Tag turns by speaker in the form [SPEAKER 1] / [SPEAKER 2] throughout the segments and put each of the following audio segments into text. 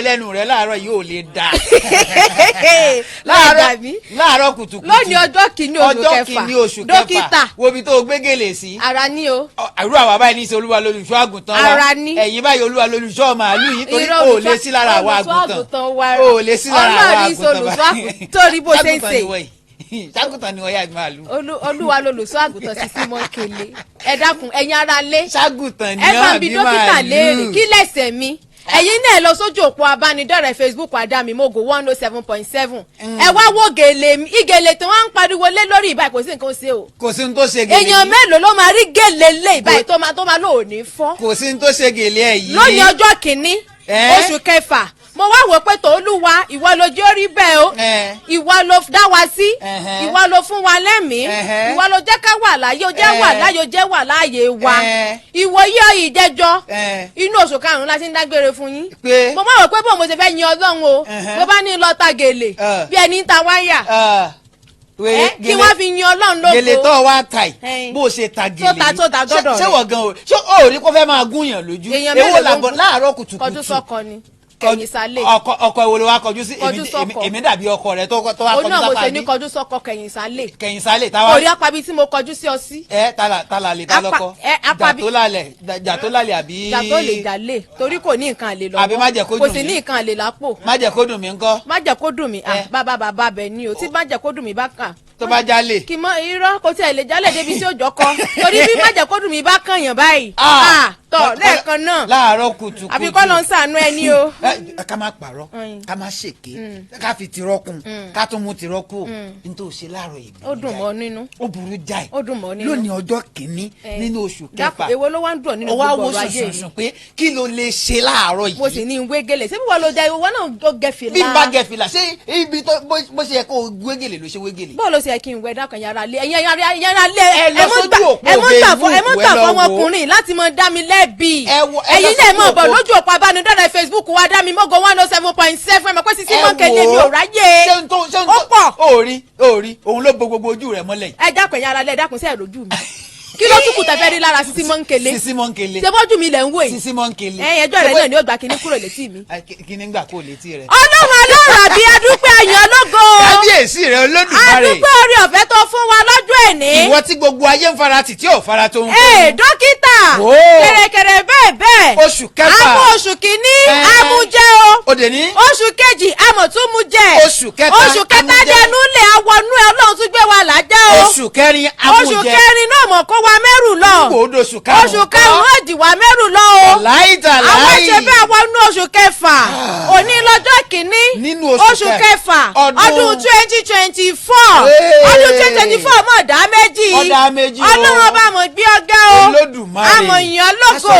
[SPEAKER 1] lẹ́nu rẹ̀ láàárọ̀ yìí ò lè dà. Láàárọ̀ kùtùkùtù.
[SPEAKER 2] Lónìí ọjọ́ kìíní oṣù kẹfà. Dókítà.
[SPEAKER 1] Wo bí tó gbé gèlè sí.
[SPEAKER 2] Ara ní o.
[SPEAKER 1] Àrùn àwa báyìí ní í ṣe Olúwa lolùṣọ́ àgùntàn wa.
[SPEAKER 2] Ara ní.
[SPEAKER 1] Ẹ̀yin báyìí Olúwa lolùṣọ́ màálù yìí torí o lè sí lára àwa àgùntàn. O lè sí lára àwa àgùntàn.
[SPEAKER 2] Torí bó ṣe ń ṣe.
[SPEAKER 1] Ságùntàn ni wọ́n yá màálù.
[SPEAKER 2] Olúwa lolùṣọ́ àgùntàn Sisi Mọ́ńkele. Ẹ dákun ẹ̀yin ara lé.
[SPEAKER 1] Ságùntàn ni
[SPEAKER 2] ẹ bá bí dókítà léèrè kí lẹ́sẹ̀ mi. Ẹ̀yin náà lọ sójú òpó abánidọ́rẹ̀ẹ́ Facebook Adámimógo 107.7. Ẹ wá wo gèlè mi ìgèlè tí wọ́n ń pariwo lé lórí ìbáyìí kò sí nǹkan ṣe o.
[SPEAKER 1] Kò sí ní tó ṣe gèlè yìí.
[SPEAKER 2] Èèyàn mélòó ló máa rí gèlè lé ìbáyìí tó máa lò ní fọ́.
[SPEAKER 1] Kò sí ní tó ṣe gèlè ẹ̀ yìí.
[SPEAKER 2] Lónìí ọjọ́ kìíní oṣù kẹfà mo wá wò pé tòólùwà ìwọ ló jẹ́ orí bẹ́ẹ̀ o ìwọ ló dá wa sí ìwọ ló fún wa lẹ́mìí ìwọ ló jẹ́ ká wà láyé o jẹ́ wà láyé o jẹ́ wà láyé wa ìwọ yí ìjẹ́jọ́ inú oṣù karùn-ún la ti ń dágbére fún yín mo máa wò pé bó mo ṣe fẹ́ yin Ọlọ́run o mo bá ní lọ ta gèlè bí ẹni ń ta wáyà kí wọ́n fi yin Ọlọ́run lóko.
[SPEAKER 1] Gèlè tó wá ta yìí bó ṣe ta gèlè
[SPEAKER 2] tó ta dọ́dọ̀ rẹ̀
[SPEAKER 1] ṣé wọ́n gan o ṣé o rí kó fẹ́ máa gúnyàn lójú èwo làgbọ̀n láàárọ̀ kùtùkùtù
[SPEAKER 2] kọjú sọ́kọ ni kẹ̀yìn sálẹ̀.
[SPEAKER 1] ọkọ ìwo ló wá kọjú sí èmi dàbí ọkọ rẹ tó wá kọjú sápá mi.
[SPEAKER 2] òun náà mo ṣe ní kọjú sọ́kọ kẹ̀yìn sálẹ̀.
[SPEAKER 1] kẹ̀yìn sálẹ̀ táwa.
[SPEAKER 2] orí apábí tí mo kọjú sí ọ sí.
[SPEAKER 1] tala lè ta lọkọ jà tó lálẹ́ àbí.
[SPEAKER 2] jà tó lè jalè torí kò ní nǹkan àlè lọ́wọ́
[SPEAKER 1] àbí má jẹ́ kó dùn mí
[SPEAKER 2] kò sì ní nǹkan àlè lápò.
[SPEAKER 1] má jẹ́ kó dùn mí ńkọ́.
[SPEAKER 2] má jẹ́ kó dùn mí bàbá bẹ̀ ni o tí má jẹ́ kó dùn mí bá kàn.
[SPEAKER 1] tó bá jalè.
[SPEAKER 2] kì í mọ irọ́ kò tí ẹ lè jalè débi tí ó jọ kọ torí bí má jẹ́ kó dùn mí bá kàn yàn báyìí. tọ lẹ́ẹ̀kan náà.
[SPEAKER 1] láàárọ̀ kùtùkùtù.
[SPEAKER 2] àbí kọ́ ló ń ṣàánú ẹni o.
[SPEAKER 1] ká má pààrọ̀ ká má ṣèké ká fi tirọ́ kun ká tún mú tirọ́ kù nítorí ṣe láàárọ̀ yìí.
[SPEAKER 2] ó dùn mọ́ nínú.
[SPEAKER 1] ó burú jáì.
[SPEAKER 2] ó dùn mọ́ nínú.
[SPEAKER 1] lónìí ọjọ́ kìíní nínú oṣù kẹfà.
[SPEAKER 2] èwo ló wá ń dùn nínú gbogbo ọ̀rọ̀ ayé yìí.
[SPEAKER 1] ó wá wo sùnsùn pé kí ló lè ṣe láàárọ̀ yìí.
[SPEAKER 2] mo sì ní ìwé gèlè ṣé bí wọ́n lo jẹ ìwọ náà ó gẹ fìlà.
[SPEAKER 1] bí n bá gẹ fìlà ṣé ibi tó bó ṣe yẹ kó wé gèlè ló ṣe wé gèlè.
[SPEAKER 2] bọ́ọ̀ ló ṣe yẹ kí n wẹ dákan yàrá lé ẹ̀yìn yàrá lé ẹ mọ́ tà fún ọmọkùnrin láti mọ dá mi lẹ́bi. ẹ̀yin náà mọ̀ bọ̀ lójú òpó abánidọ́rẹ̀ẹ́ Facebook wa Adámimógo 107.7 ẹ̀ mọ̀ pé Sisi Mọ́ńkele mi ò ráyè. ó pọ̀.
[SPEAKER 1] òòrí òun ló bo gbogbo ojú rẹ̀ mọ́lẹ̀.
[SPEAKER 2] ẹ dákun ẹ̀yin ara lẹ̀ dákun sí ẹ̀ lójú mi. kí ló tún kù tẹ́fẹ́ rí lára Sisi Mọ́ńkele.
[SPEAKER 1] Sisi Mọ́ńkele.
[SPEAKER 2] ṣé bójú mi lẹ̀ ń wò yìí.
[SPEAKER 1] Sisi Mọ́ńkele.
[SPEAKER 2] ẹjọ́ rẹ̀ náà ni ó gba kinní kúrò létí mi.
[SPEAKER 1] kinní gbà kó létí rẹ̀.
[SPEAKER 2] ọlọ́run àbí adúpẹ́ àyàn ológo.
[SPEAKER 1] kábíyèsí rẹ̀ Olódùmarè.
[SPEAKER 2] adúpẹ́ orí ọ̀fẹ́ tó fún wa lọ́jọ́ èní.
[SPEAKER 1] ìwọ tí gbogbo ayé ń fara tì tí ò fara tó ń kọ́.
[SPEAKER 2] dókítà kẹ̀rẹ̀kẹ̀rẹ̀ bẹ́ẹ̀.
[SPEAKER 1] oṣù kẹfà.
[SPEAKER 2] àmọ́ oṣù kìíní amújẹ́ o.
[SPEAKER 1] òde ní.
[SPEAKER 2] oṣù kejì amọ̀túnmújẹ́.
[SPEAKER 1] oṣù kẹta
[SPEAKER 2] oṣù kẹta dẹnu lẹ̀ awọnú ẹ̀ Ọlọ́run tún gbé wa làjẹ́ o.
[SPEAKER 1] oṣù kẹrin amújẹ́.
[SPEAKER 2] oṣù kẹrin náà mọ̀ kó wa mẹ́rù lọ.
[SPEAKER 1] oṣù karùn-ún.
[SPEAKER 2] oṣù karùn-ún ó dì wá mẹ́rù lọ o.
[SPEAKER 1] láìtàláì.
[SPEAKER 2] àwọn ṣe bẹ́ẹ̀ wọnú oṣù kẹfà. òní lọ́jọ́ kìíní.
[SPEAKER 1] nínú
[SPEAKER 2] oṣù kẹfà. ọdún 2024. ọdún 2024 mọ̀ dá méjì.
[SPEAKER 1] ọ̀dà méjì o.
[SPEAKER 2] Ọlọ́run ọba mọ̀ gbé ọgá o.
[SPEAKER 1] Olódùmarè.
[SPEAKER 2] àmọ̀ ìyàn lógo.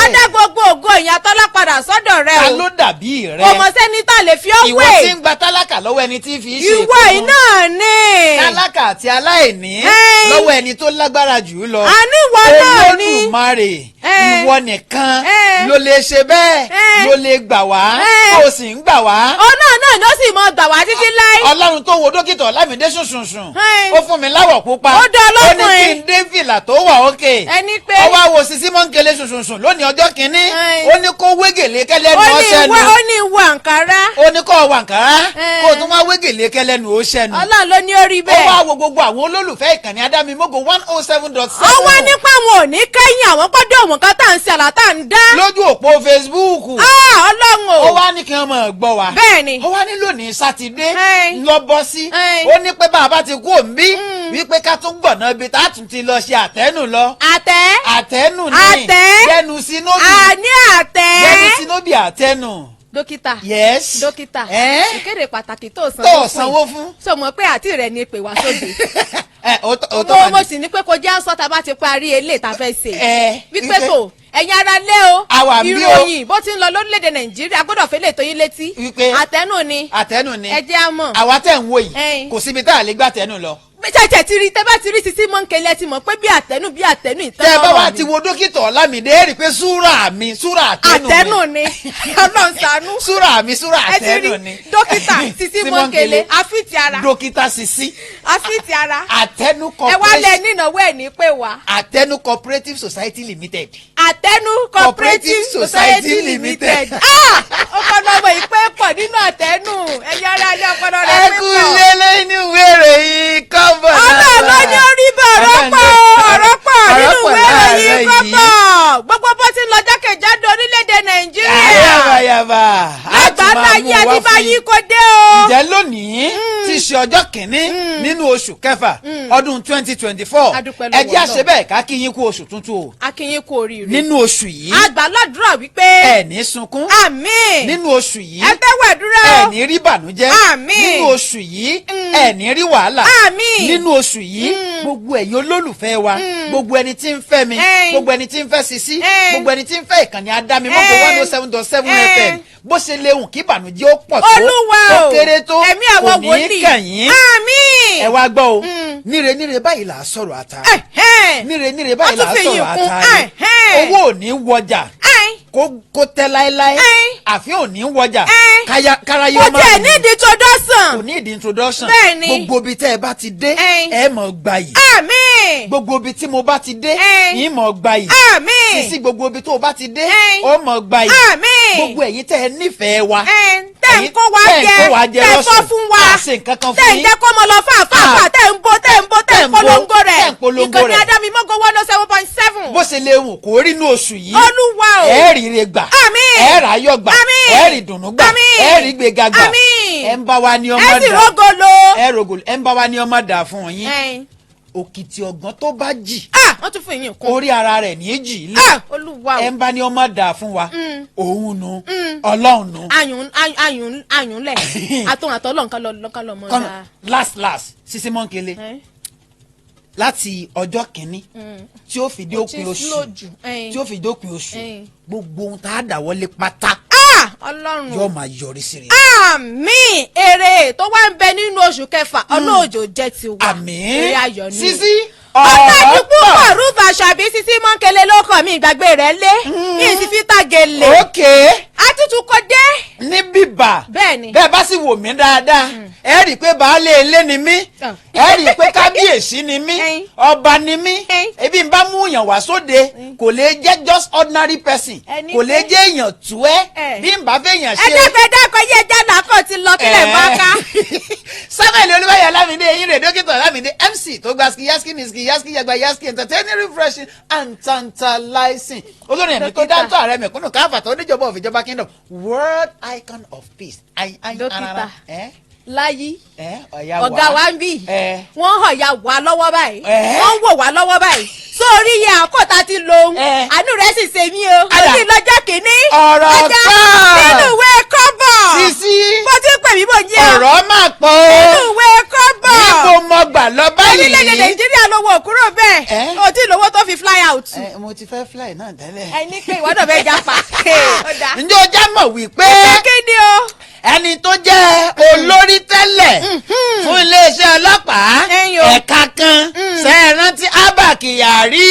[SPEAKER 2] adá gbogbo ògo ìyàn tọ́lá padà sọ́dọ̀ rẹ o.
[SPEAKER 1] ta ló dàbí rẹ.
[SPEAKER 2] kò mọ̀ sẹ́ni tá lè fi ọ́ wé.
[SPEAKER 1] ìwọ tí ń gba tálákà lọ́wọ́ ẹni tí fi í ṣe
[SPEAKER 2] ìwọ yìí náà ni.
[SPEAKER 1] tálákà àti aláìní lọ́wọ́ ẹni tó lágbára jù ú lọ.
[SPEAKER 2] àníwọ̀ náà ni.
[SPEAKER 1] Olódùmarè ìwọ nìkan ló lè ṣe bẹ́ẹ̀ ló lè gbà wá tó sì ń gbà wá.
[SPEAKER 2] ọ̀nà náà ló sì mọ gbà wá títí láì.
[SPEAKER 1] Ọlọ́run tó wo dókítà Ọlámídé sùnsùnsùn ó fún mi láwọ̀ pupa
[SPEAKER 2] ó dán ọlọ́kùnrin
[SPEAKER 1] ó ní kí n dé fìlà tó wà òkè
[SPEAKER 2] ẹni pé
[SPEAKER 1] ó wá wo Sisi Mọ́ńkele sùnsùnsùn lónìí ọjọ́ kìíní ó ní kó wégèlé kẹ́lẹ́nu ó ṣẹ́nu
[SPEAKER 2] ó ní ìwọ àǹkárá
[SPEAKER 1] ó ní kó wọ àǹkárá kó tún wá wégèlé kẹ́lẹ́nu ó ṣẹ́nu.
[SPEAKER 2] Ọlọ́run ló ní ó rí bẹ́ẹ̀.
[SPEAKER 1] ó wá wo gbogbo àwọn olólùfẹ́ ìkànnì Adámimógo 107.7.
[SPEAKER 2] ọwọ́ nípa wọn ò ní kẹ́yìn àwọn gbọ́dọ̀ òun kan tá à ń ṣe àlá tá à ń dá.
[SPEAKER 1] lójú òpó Facebook.
[SPEAKER 2] Ọlọ́run o.
[SPEAKER 1] ó wá ní kí wọ́n mọ̀ gbọ́ wa.
[SPEAKER 2] bẹ́ẹ̀ni.
[SPEAKER 1] ó wá ní lónìí sátidé lọ bọ́ sí. ó ní pé bàbá ti kú òǹbí wípé ká tún gbọ̀nà ibi tá a tún ti lọ ṣe àtẹ́nù lọ. àtẹ́nù ni gbẹnu sínóbì.
[SPEAKER 2] àní àtẹ́.
[SPEAKER 1] gbẹnu sínóbì àtẹ́nù.
[SPEAKER 2] dókítà.
[SPEAKER 1] yes.
[SPEAKER 2] dókítà. ìkéde pàtàkì tó
[SPEAKER 1] sanwó fún.
[SPEAKER 2] sọ mọ pé àti rẹ ni pè wá sóde.
[SPEAKER 1] mo
[SPEAKER 2] sì ní pé kò jẹ́ àǹsọ́ tá a bá ti parí eléyìí tá a fẹ́ ṣe. wípé tó ẹ̀yin ara lé o ìròyìn bó ti ń lọ lórílẹ̀‐èdè Nàìjíríà gbọ́dọ̀ fẹ́ lè tó yín létí. àtẹ́nù ni
[SPEAKER 1] ẹ
[SPEAKER 2] jẹ́ àmọ́.
[SPEAKER 1] àwa tẹ̀ ń wò yìí kò síbi tá a lè gbà tẹ́nu lọ.
[SPEAKER 2] tẹ̀tẹ̀ ti rí tẹ́ bá ti rí Sisi Mọ́ńkele ti mọ̀ pé bí àtẹ́nù ìtẹ́nù.
[SPEAKER 1] tẹ́ bá wá ti wo dókítà Ọlámídé rí pé súrà
[SPEAKER 2] àtẹ́nù ni Ọlọ́run ṣàánú.
[SPEAKER 1] súrà àtẹ́nù ni.
[SPEAKER 2] dókítà Sisi Mọ́ńkele àfíìtì ara.
[SPEAKER 1] dókítà Sisi.
[SPEAKER 2] àfíìtì ara.
[SPEAKER 1] àtẹ́nù
[SPEAKER 2] corporation. ẹ wá lẹ nínáwó ẹ̀ ní pé wá.
[SPEAKER 1] àtẹ́nù cooperative society limited.
[SPEAKER 2] àtẹ́nù cooperative society limited. ọkọ náà
[SPEAKER 1] àdàbà
[SPEAKER 2] àgbàlá yìí àti báyìí kò dé o.
[SPEAKER 1] ǹjẹ́ lónìí tí í ṣe ọjọ́ kìíní nínú oṣù kẹfà ọdún 2024 ẹ jẹ́ àṣẹ bẹ́ẹ̀ ká kí yín kú oṣù tuntun o.
[SPEAKER 2] a kí yín kú oríire.
[SPEAKER 1] nínú oṣù yìí
[SPEAKER 2] àgbàládùúrà wípé
[SPEAKER 1] ẹ ní sunkún.
[SPEAKER 2] àmín.
[SPEAKER 1] nínú oṣù yìí
[SPEAKER 2] ẹ tẹ́wọ̀ àdúrà o.
[SPEAKER 1] ẹ ní rí bànújẹ́.
[SPEAKER 2] àmín.
[SPEAKER 1] nínú oṣù yìí ẹ ní rí wàhálà.
[SPEAKER 2] àmín.
[SPEAKER 1] nínú oṣù yìí gbogbo ẹ̀yin olólùfẹ́ wa gbogbo ẹni tí ń fẹ́ mi gbogbo ẹni tí ń fẹ́ Sisi gbogbo ẹni tí ń fẹ́ ìkànnì adámimọ́gbọ́ 107.7 FM bó ṣe léhùn kí ìbànújẹ́ ó pọ̀ tó ó kéré tó kò ní kẹ̀yìn.
[SPEAKER 2] àmín.
[SPEAKER 1] ẹ wá gbọ́ o níre níre báyìí là á sọ̀rọ̀ ata níre níre báyìí là á sọ̀rọ̀ ata rẹ̀ owó ò ní wọjà kó tẹ́ láéláé àfi ò ní wọjà káráyé ọmọ
[SPEAKER 2] kò tẹ̀ ní ìdí introduction.
[SPEAKER 1] kò ní ìdí introduction
[SPEAKER 2] bẹ́ẹ̀ni
[SPEAKER 1] gbogbo ibi tẹ́ ẹ bá ti dé ẹ mọ̀ gbayì.
[SPEAKER 2] àmín.
[SPEAKER 1] gbogbo ibi tí mo bá ti dé yín mọ̀ gbayì.
[SPEAKER 2] àmín.
[SPEAKER 1] Sisi gbogbo ibi tó o bá ti dé ó mọ̀ gbayì.
[SPEAKER 2] àmín.
[SPEAKER 1] gbogbo ẹ̀yin tẹ́ ẹ nífẹ̀ẹ́ wa
[SPEAKER 2] tẹ́ ń kó wa jẹ tẹ́ fọ́ fún wa tẹ́ ń jẹ́ kó mọ lọ fàáfàá tẹ́ ń polongo rẹ̀ ìkànnì adámimọ́gọ́ 107.7.
[SPEAKER 1] bó ṣe lè wù kó rí inú oṣù yìí
[SPEAKER 2] olúwa o
[SPEAKER 1] ẹ ríire gbà ẹ ráyọ̀ gbà ẹ rí dùnnú gbà ẹ rí gbéga gbà ẹ ń bá wa ní ọmọ dà
[SPEAKER 2] ẹ sì rógolo
[SPEAKER 1] ẹ ń bá wa ní ọmọ dà fún yín òkìtì ọ̀gán tó bá jì
[SPEAKER 2] wọ́n tún fún yín kún
[SPEAKER 1] orí ara rẹ̀ ní jì í lé ẹ ń bá ní ọmọ dà fún wa òun nu ọlọ́run nu.
[SPEAKER 2] ayùn lẹ̀ àtọ̀hún àtọ̀lọ́hún ká lọ mọ́ dáa.
[SPEAKER 1] last Sisi Mọ́ńkele láti ọjọ́ kìíní tí ó fi dé òpin oṣù tí ó fi dé òpin oṣù gbogbo ohun tá a dà wọlé pátá
[SPEAKER 2] ọlọ́run
[SPEAKER 1] yóò máa yọrí sí rere.
[SPEAKER 2] àmín. èrè tó wá ń bẹ nínú oṣù kẹfà ọlọ́ọ̀jọ̀ jẹ́ ti wà.
[SPEAKER 1] àmín.
[SPEAKER 2] èrè ayọ̀ ni.
[SPEAKER 1] Sisi
[SPEAKER 2] ọ̀tàjú púpọ̀ Ruth Àṣàbí Sisi Mọ́ńkele ló kàn mí ìgbàgbé rẹ̀ lé yìí ti fi tàgélé.
[SPEAKER 1] ok.
[SPEAKER 2] àtútù kò dé.
[SPEAKER 1] ní bíbà
[SPEAKER 2] bẹ́ẹ̀ni
[SPEAKER 1] bẹ́ẹ̀ bá sì wò mí dáadáa ẹ rí i pé baálé ilé ni mí ẹ rí i pé kábíyèsí ni mí ọba ni mí ebi ń bá mú yàn wá sóde kò lè jẹ́ just ordinary person kò lè jẹ́ èèyàn tú ẹ bí n bá fẹ́ yàn ṣe.
[SPEAKER 2] ẹ dẹ́kun dákọ̀ yé jẹ́nà kò ti lọ kílẹ̀ bá ká.
[SPEAKER 1] Samuel Olúwayé Lámídé eyín rẹ̀ dókítà Lámídé MC tó gba skiyaski ní skiyaski yagba yaski entertaining refreshing and tantalizing olórin ẹ̀mí tó dáńtọ́ ààrẹ mẹ̀kúnnù káfà tó níjọba òfìjọba kingdom world icon of peace.
[SPEAKER 2] dókítà láyí ọ̀gá wa ń bì wọ́n hàn ya wà lọ́wọ́ báyìí wọ́n ń wò wá lọ́wọ́ báyìí sórí iye àkọ́ta ti lo àánú rẹ̀ sì ṣe mí o òsì lọ́jọ́ kìíní
[SPEAKER 1] ọ̀rọ̀ kan
[SPEAKER 2] nínú ìwé kọ́bọ̀
[SPEAKER 1] Sisi
[SPEAKER 2] bó ti ń pè mí bò jẹ́
[SPEAKER 1] ọ̀rọ̀ máa pọ̀
[SPEAKER 2] nínú ìwé kọ́bọ̀
[SPEAKER 1] níbo mo gbà lọ báyìí
[SPEAKER 2] orílẹ̀-èdè Nàìjíríà lówó kúrò bẹ́ẹ̀ o ti lówó tó fi fly out.
[SPEAKER 1] mo ti fẹ́ fly náà tẹ́lẹ̀.
[SPEAKER 2] ẹ ní pé ìwọ́dọ̀ bẹ́ẹ̀ jápa.
[SPEAKER 1] ǹjẹ́ o já mọ̀ wípé ẹni tó jẹ́ olórí tẹ́lẹ̀ fún iléeṣẹ́ ọlọ́pàá ẹ̀ka kan ṣe é rántí Abba Kyari.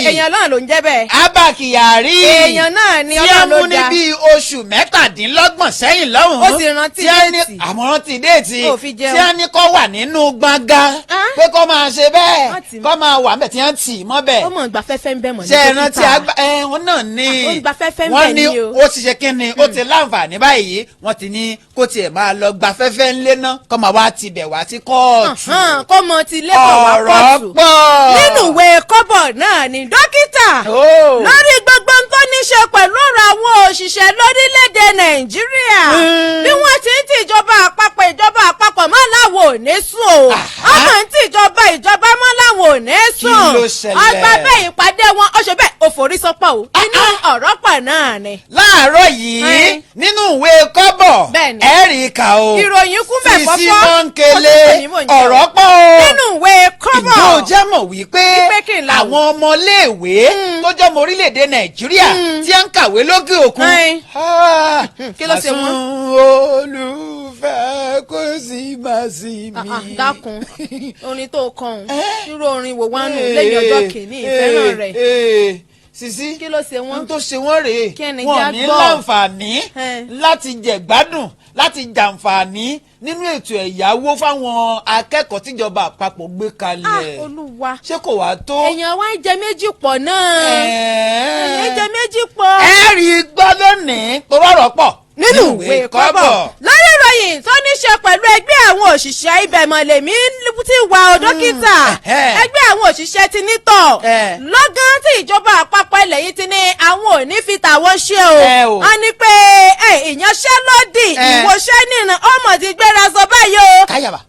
[SPEAKER 2] èèyàn náà ló ń jẹ́ bẹ́ẹ̀.
[SPEAKER 1] Abba Kyari
[SPEAKER 2] èèyàn náà ni ọlọ́run ló dá.
[SPEAKER 1] tí wọ́n mú ní bíi oṣù mẹ́tàdínlọ́gbọ̀n sẹ́yìn lọ́hùn-ún.
[SPEAKER 2] ó sì rántí déètì.
[SPEAKER 1] àmọ́ rántí déètì
[SPEAKER 2] tí
[SPEAKER 1] wọ́n ní kó wà nínú gbọ̀ngàn pé kó máa ṣe bẹ́ẹ̀ kó máa wà mẹ́ tí wọ́n tì mọ́ bẹ́ẹ̀.
[SPEAKER 2] ó mọ̀ ìgbafẹ́fẹ́ ń bẹ̀ mọ̀ ní
[SPEAKER 1] dókítà. ṣe é rántí wọn náà ní
[SPEAKER 2] wọ́n ní
[SPEAKER 1] ó ti ṣe kí ni ó ti láǹfààní báyìí wọ́n ti ní kó tiẹ̀ máa lọ gbafẹ́fẹ́ ńlé náà kó máa wá tibẹ̀ wá sí kóòtù.
[SPEAKER 2] kó mọ ti lébọ̀ wá kóòtù.
[SPEAKER 1] ọ̀rọ̀ pọ̀.
[SPEAKER 2] nínú ìwé kọ́bọ̀ náà ni dókítà lórí gbogbo ń tó ní ṣe pẹ̀lú ọ̀rọ̀ àwọn òṣìṣẹ́ lórílẹ̀‐èdè Nàìjíríà bí wọ́n ti ń tìjọba àpapọ̀ mọ́ láwọn ò ní sùn o ọmọ ń tìjọba mọ́ láwọn ò ní sùn
[SPEAKER 1] kí ló ṣẹlẹ̀
[SPEAKER 2] ọgbà bẹ́ẹ̀ ìpàdé wọn ó ṣe bẹ́ẹ̀ òfòrí sọpọ̀ o inú ọ̀rọ̀ pọ̀ náà ni.
[SPEAKER 1] láàárọ̀ yìí nínú ìwé kọ́bọ̀ ẹ̀rí kà o
[SPEAKER 2] ìròyìn kún bẹ̀ fọ́fọ́
[SPEAKER 1] Sisi Mọ́ńkele ọ̀rọ̀ pọ̀ o
[SPEAKER 2] nínú ìwé kọ́bọ̀
[SPEAKER 1] ìjọ jẹ́ mọ̀ wípé àwọn ọmọléèwé tó jẹ́ ọmọ orílẹ̀-èdè Nàìjíríà tí ń kàwé lókè òkun
[SPEAKER 2] kí ló ṣe wọ́n.
[SPEAKER 1] olùfẹ́ kò sí máa sí mi.
[SPEAKER 2] dákun orin tó kàn irú orin wò wá nù lẹ́yìn ọjọ́ kìíní ìfẹ́ràn rẹ̀.
[SPEAKER 1] Sisi
[SPEAKER 2] kí ló ṣe wọ́n.
[SPEAKER 1] n tó ṣe wọ́n rèé
[SPEAKER 2] Kẹ́ni
[SPEAKER 1] wọn
[SPEAKER 2] já
[SPEAKER 1] ní
[SPEAKER 2] gbọ́.
[SPEAKER 1] láǹfààní láti jẹ̀gbádùn láti jàǹfààní nínú ètò ẹ̀yáwó fáwọn akẹ́kọ̀ọ́ tíjọba àpapọ̀ gbé kalẹ̀.
[SPEAKER 2] Olúwa
[SPEAKER 1] ṣé kò wá tó.
[SPEAKER 2] èèyàn wá ń jẹ méjì pọ̀ náà. èèyàn jẹ méjì pọ̀.
[SPEAKER 1] ẹ rí i gbọ́ lónìí tó rọ̀rọ̀ pọ̀
[SPEAKER 2] nínú ìwé kọ́bọ̀ lórí ìròyìn tó ní ṣe pẹ̀lú ẹgbẹ́ àwọn òṣìṣẹ́ ibẹ̀ mọ̀lẹ́mí tí wà ó dókítà ẹgbẹ́ àwọn òṣìṣẹ́ ti nítọ̀ lọ́gán tí ìjọba àpapọ̀ ilẹ̀ yìí ti ní àwọn ò ní fi tàwọn ṣe o a ní pé ìyanṣẹ́lódì ìwòṣẹ́ nìran ọmọ ti gbéra sọ báyìí o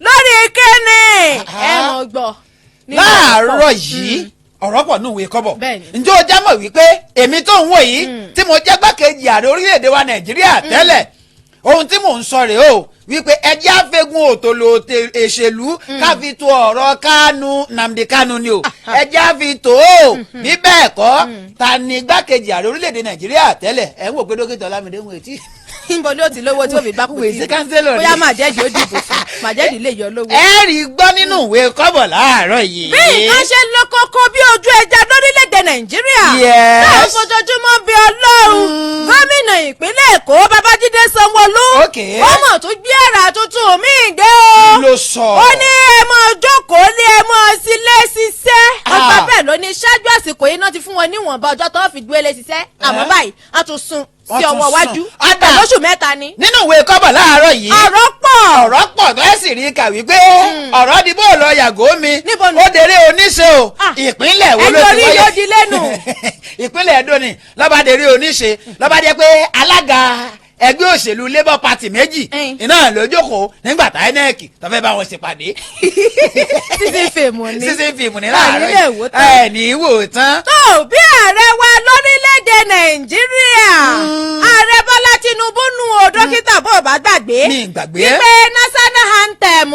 [SPEAKER 2] lórí kíni ẹ mọ̀ gbọ́.
[SPEAKER 1] láàárọ̀ yìí ọ̀rọ̀ pọ̀ núwèé kọ́bọ̀ ǹjẹ́ o já mọ̀ wípé èmi tó ń wò yìí tí mo jẹ́ gbákejì ààrẹ orílẹ̀-èdè wa Nàìjíríà tẹ́lẹ̀ ohun tí mò ń sọ rèé o wípé ẹjẹ́ àfẹ́gun òtòlò èṣèlú káfi tó ọ̀rọ̀ Kánú Nnamdi Kánú ni o ẹjẹ́ àfi tó o bí bẹ́ẹ̀ kọ́ ta ni gbákejì ààrẹ orílẹ̀-èdè Nàìjíríà tẹ́lẹ̀ ẹ̀ ń wò pé dókítà Ọlámídé ń wò etí.
[SPEAKER 2] níbo ni ó ti lówó tí ó fi bá kú sí bóyá màjẹ́jì ó dìbò fún màjẹ́jì lè yọ lówó.
[SPEAKER 1] ẹ rí gbọ́ nínú ìwé kọ́bọ̀ láàárọ̀ yìí.
[SPEAKER 2] bí nǹkan ṣe lọ kókó bí ojú ẹja lórílẹ̀‐èdè Nàìjíríà táwọn fojoojúmọ́ bí Ọlọ́run gómìnà ìpínlẹ̀ Èkó Babájídé Sanwó-Olú ọmọ tó gbé àrà tuntun míì dé o
[SPEAKER 1] ló sọ
[SPEAKER 2] ó ní ẹ mọ jókòó ní ẹ mọ sílé ṣiṣẹ́ ọgbà bẹ́ẹ̀ ló ní ṣáájú àsìkò yìí náà ti fún wọn níwọ̀nba ọjọ́ tó fi gbé lé ṣiṣẹ́ àmọ́ báyìí a tún sún sí ọwọ́ iwájú lóṣù mẹ́ta ni.
[SPEAKER 1] nínú ìwé kọ́bọ̀ láàárọ̀ yìí ọ̀rọ̀ pọ̀ tó ẹ̀ sì rí kà wípé ọ̀rọ̀ dìbò lọ yàgò mi ó dèrè oníṣe o ìpínlẹ̀ wo ló ti wáyé
[SPEAKER 2] ẹni orí yóò di lẹ́nu.
[SPEAKER 1] ìpínlẹ̀ Ẹdó ni lọ́ba dèrè oníṣe lọ́ba jẹ́ pé alága ẹgbẹ́ òṣèlú Labour Party méjì iná ló jókòó nígbà tá INEC tó fẹ́ bá wọn ṣèpàdé.
[SPEAKER 2] sísè fíìmù
[SPEAKER 1] ní láàárọ̀ ẹ̀ ní wò tán.
[SPEAKER 2] tó bí ààrẹ wa lórílẹ̀‐èdè Nàìjíríà ààrẹ Bọ́lá Tinubu nù o dókítà bó bá gbàgbé wípé national anthem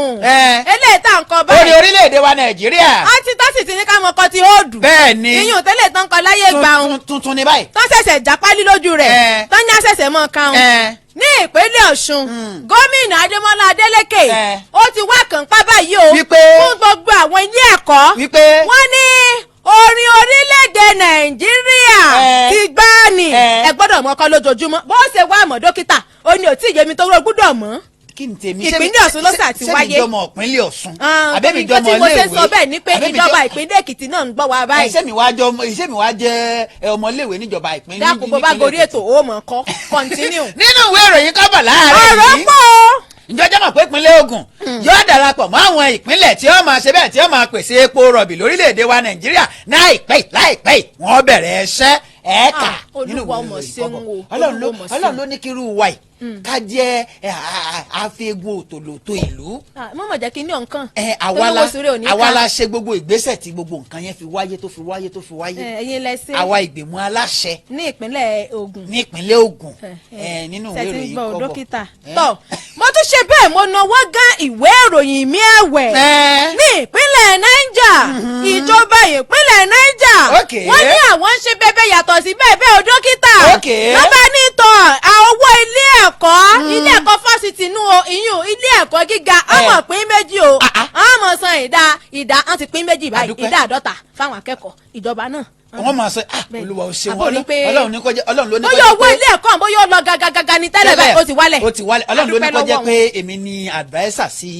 [SPEAKER 2] eléyìí tá à ń kọ báyìí
[SPEAKER 1] orí orílẹ̀‐èdè wa Nàìjíríà
[SPEAKER 2] àti tó sì ti ní ká mọ ọkọ tí ó dùn
[SPEAKER 1] bẹ́ẹ̀ ni
[SPEAKER 2] iyùn tẹ́lẹ̀ tán kọ láyé gbàùn
[SPEAKER 1] tuntun ni báyìí
[SPEAKER 2] tó ṣẹ̀ṣẹ̀ jápálí lójú rẹ̀ tó ní àṣẹ̀ṣẹ̀ mọ́ káwọn ní ìpínlẹ̀ Ọ̀ṣun gómìnà Adémọ́lá Adélékè ó ti wá kàn pa báyìí o fún gbogbo àwọn ilé ẹ̀kọ́ wọ́n ní orin orílẹ̀-èdè Nàìjíríà ti gbá ni ẹ gbọ́dọ̀ mọ̀ ọkọ lójoojúmọ́ bó ṣe wá mọ̀ dókítà ó ní òtí ìyẹmi tó rọ gbọ́dọ̀ mọ̀
[SPEAKER 1] kí ni tèmi
[SPEAKER 2] ìpínlẹ̀ Ọ̀ṣun ló sà ti wáyé
[SPEAKER 1] sẹ́mi jọmọ ìpínlẹ̀ Ọ̀ṣun àbẹ́mi jọmọ iléèwé
[SPEAKER 2] tí mo ṣe sọ bẹ́ẹ̀ ni pé ìjọba ìpínlẹ̀ Èkìtì náà ń gbọ́ wa báyìí.
[SPEAKER 1] sẹ́mi wá jẹ́ ọmọ iléèwé níjọba ìpínlẹ̀
[SPEAKER 2] dákun bó bá gorí ètò ó mọ̀ kọ́ continue.
[SPEAKER 1] nínú ìwé ìròyìn kọ́bọ̀ láàárọ̀ yìí
[SPEAKER 2] ọ̀rọ̀ pọ̀
[SPEAKER 1] ìjọba mọ̀ pé ìpínlẹ̀ Ògùn yóò darapọ̀ mọ́ àwọn ìpínlẹ̀ tí ó máa ṣe bẹ́ẹ̀ tí ó máa pèsè epo rọ̀bì lórílẹ̀‐èdè wa Nàìjíríà láìpẹ́ wọ́n bẹ̀rẹ̀ ẹ̀ṣẹ́ ẹ̀ẹ́ka nínú ìwé ìròyìn kọ́bọ̀ Ọlọ́run ló ní kí irú wa yìí ká jẹ́ àfẹ́gun òtòlótò ìlú.
[SPEAKER 2] mọ̀mọ̀ jẹ́ kí ní ọ̀nkan.
[SPEAKER 1] àwa la ṣe gbogbo ìgbésẹ̀ tí gbogbo nǹkan yẹn fi wáyé tó fi wáyé.
[SPEAKER 2] ẹ̀yin lẹ́sẹ̀.
[SPEAKER 1] àwa ìgbìmọ̀ aláṣẹ.
[SPEAKER 2] ní ìpínlẹ̀ Ògùn.
[SPEAKER 1] nínú ìwé ìròyìn kọ́bọ̀.
[SPEAKER 2] dókítà. tọ́ mo tún ṣe bẹ́ẹ̀ mo náwó gán ìwé ìròyìn mi ẹ̀wẹ̀. ní ìpínlẹ̀ Niger ìjọba ìpínlẹ̀ Niger wọ́n ní àwọn ń ṣe bẹ́ẹ̀ yàtọ̀ sí bẹ́ẹ̀ o dókítà. lọ́ba ní tọ́ owó ilé ẹ̀kọ́ fásitì nù o ìyún ilé ẹ̀kọ́ gíga ọmọ pín méjì o ọmọ san ìdá wọn ti pín méjì báyìí ìdá 50 fáwọn akẹ́kọ̀ọ́ ìjọba náà.
[SPEAKER 1] wọ́n máa sọ Olúwa ò ṣe wọn Ọlọ́run ní kó jẹ́ Ọlọ́run ló ní kó jẹ́
[SPEAKER 2] bóyá owó ilé ẹ̀kọ́ bóyá ó lọ gàgàgàgà ní tẹ́lẹ̀ báyìí ó ti wálẹ̀
[SPEAKER 1] Ọlọ́run ló ní kó jẹ́ pé èmi ni adviser sí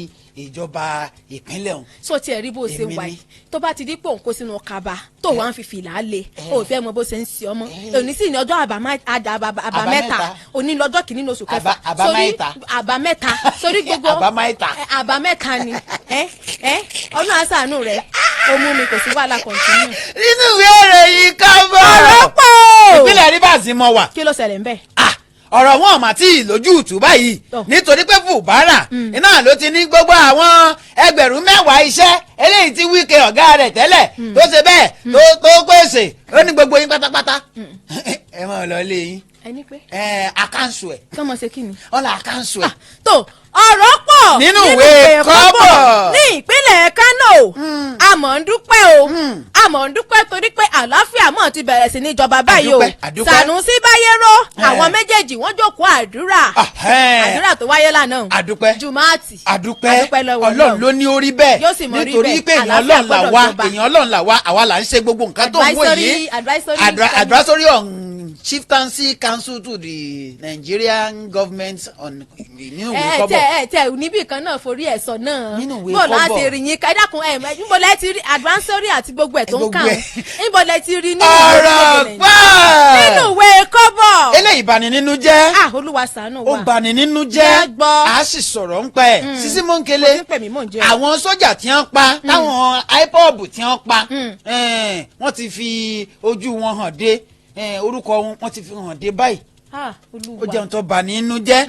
[SPEAKER 1] ìjọba ìpínlẹ̀ ọ̀hún.
[SPEAKER 2] so tiẹ̀ rí bó ṣe wà yìí tó bá ti di pò ń kó sínú kaba tó wàá fi fìlà lé o fẹ́ mọ bó ṣe ń ṣe ọmọ òní sì ní ọjọ́ àbámẹ́ta òní lọ́jọ́ kìíní ní oṣù kẹfà àbámẹ́ta sórí gbogbo àbámẹ́ta ni ọlọ́run àṣàánú rẹ̀ ó mú mi kò sí wàhálà kọ̀ǹtínú.
[SPEAKER 1] nínú ìwé ìròyìn kọ́bọ̀
[SPEAKER 2] ọ̀rọ̀ pọ̀
[SPEAKER 1] ìpínlẹ̀ Rivers mọ̀ wà.
[SPEAKER 2] kí ló ṣẹlẹ̀ ń bẹ̀?
[SPEAKER 1] ọ̀rọ̀ wọn mà tí lójú ìtú báyìí nítorí pé Fubara iná ló ti ní gbogbo àwọn 10,000 iṣẹ́ eléyìí tí Wike ọ̀gá rẹ̀ tẹ́lẹ̀ tó ṣe bẹ́ẹ̀ tó pèsè ó ní gbogbo yín pátápátá ẹ máa lọ lé yín àkànṣù ẹ̀
[SPEAKER 2] kọ́mọ ṣe kí ni.
[SPEAKER 1] ọ̀là àkànṣù ẹ̀.
[SPEAKER 2] tó ọ̀rọ̀ pọ̀
[SPEAKER 1] nínú ìwé kọ́bọ̀
[SPEAKER 2] ní ìpínlẹ̀ Kánò àmọ́ ń dúpẹ́ torí pé àlàáfíà mọ̀ ti bẹ̀rẹ̀ sí ní ìjọba báyìí o Sànúsí Báyérò àwọn méjèèjì wọ́n jókòó àdúrà tó wáyé lánàá Jùmọ́àtì
[SPEAKER 1] àdúpẹ́ Ọlọ́run ló ní orí bẹ́ẹ̀ nítorí pé èèyàn Ọlọ́run là wá àwa là ń ṣe gbogbo nǹkan tó ń wò yìí advisory on chieftaincy council to the Nigerian government on nínú ìwé kọ́bọ̀.
[SPEAKER 2] níbì kan náà forí ẹ̀ sọ náà bó láti rìn yín ká dákun níbo lẹ ti rí advanced àti gbogbo ẹ̀ tó ń kàn níbo lẹ ti rí nínú
[SPEAKER 1] ọ̀rọ̀ pa
[SPEAKER 2] nínú ìwé kọ́bọ̀.
[SPEAKER 1] eléyìí bani nínú jẹ́.
[SPEAKER 2] Olúwa ṣàánú wa.
[SPEAKER 1] ó bani nínú jẹ́. a sì sọ̀rọ̀ ń pa ẹ̀. Sisi Mọ́ńkélé àwọn sójà tí wọ́n pa táwọn IPOB tí wọ́n pa wọ́n ti fi ojú wọn hàn dé orúkọ wọn ti fi hàn dé báyìí. ó jẹun tó bà nínú jẹ́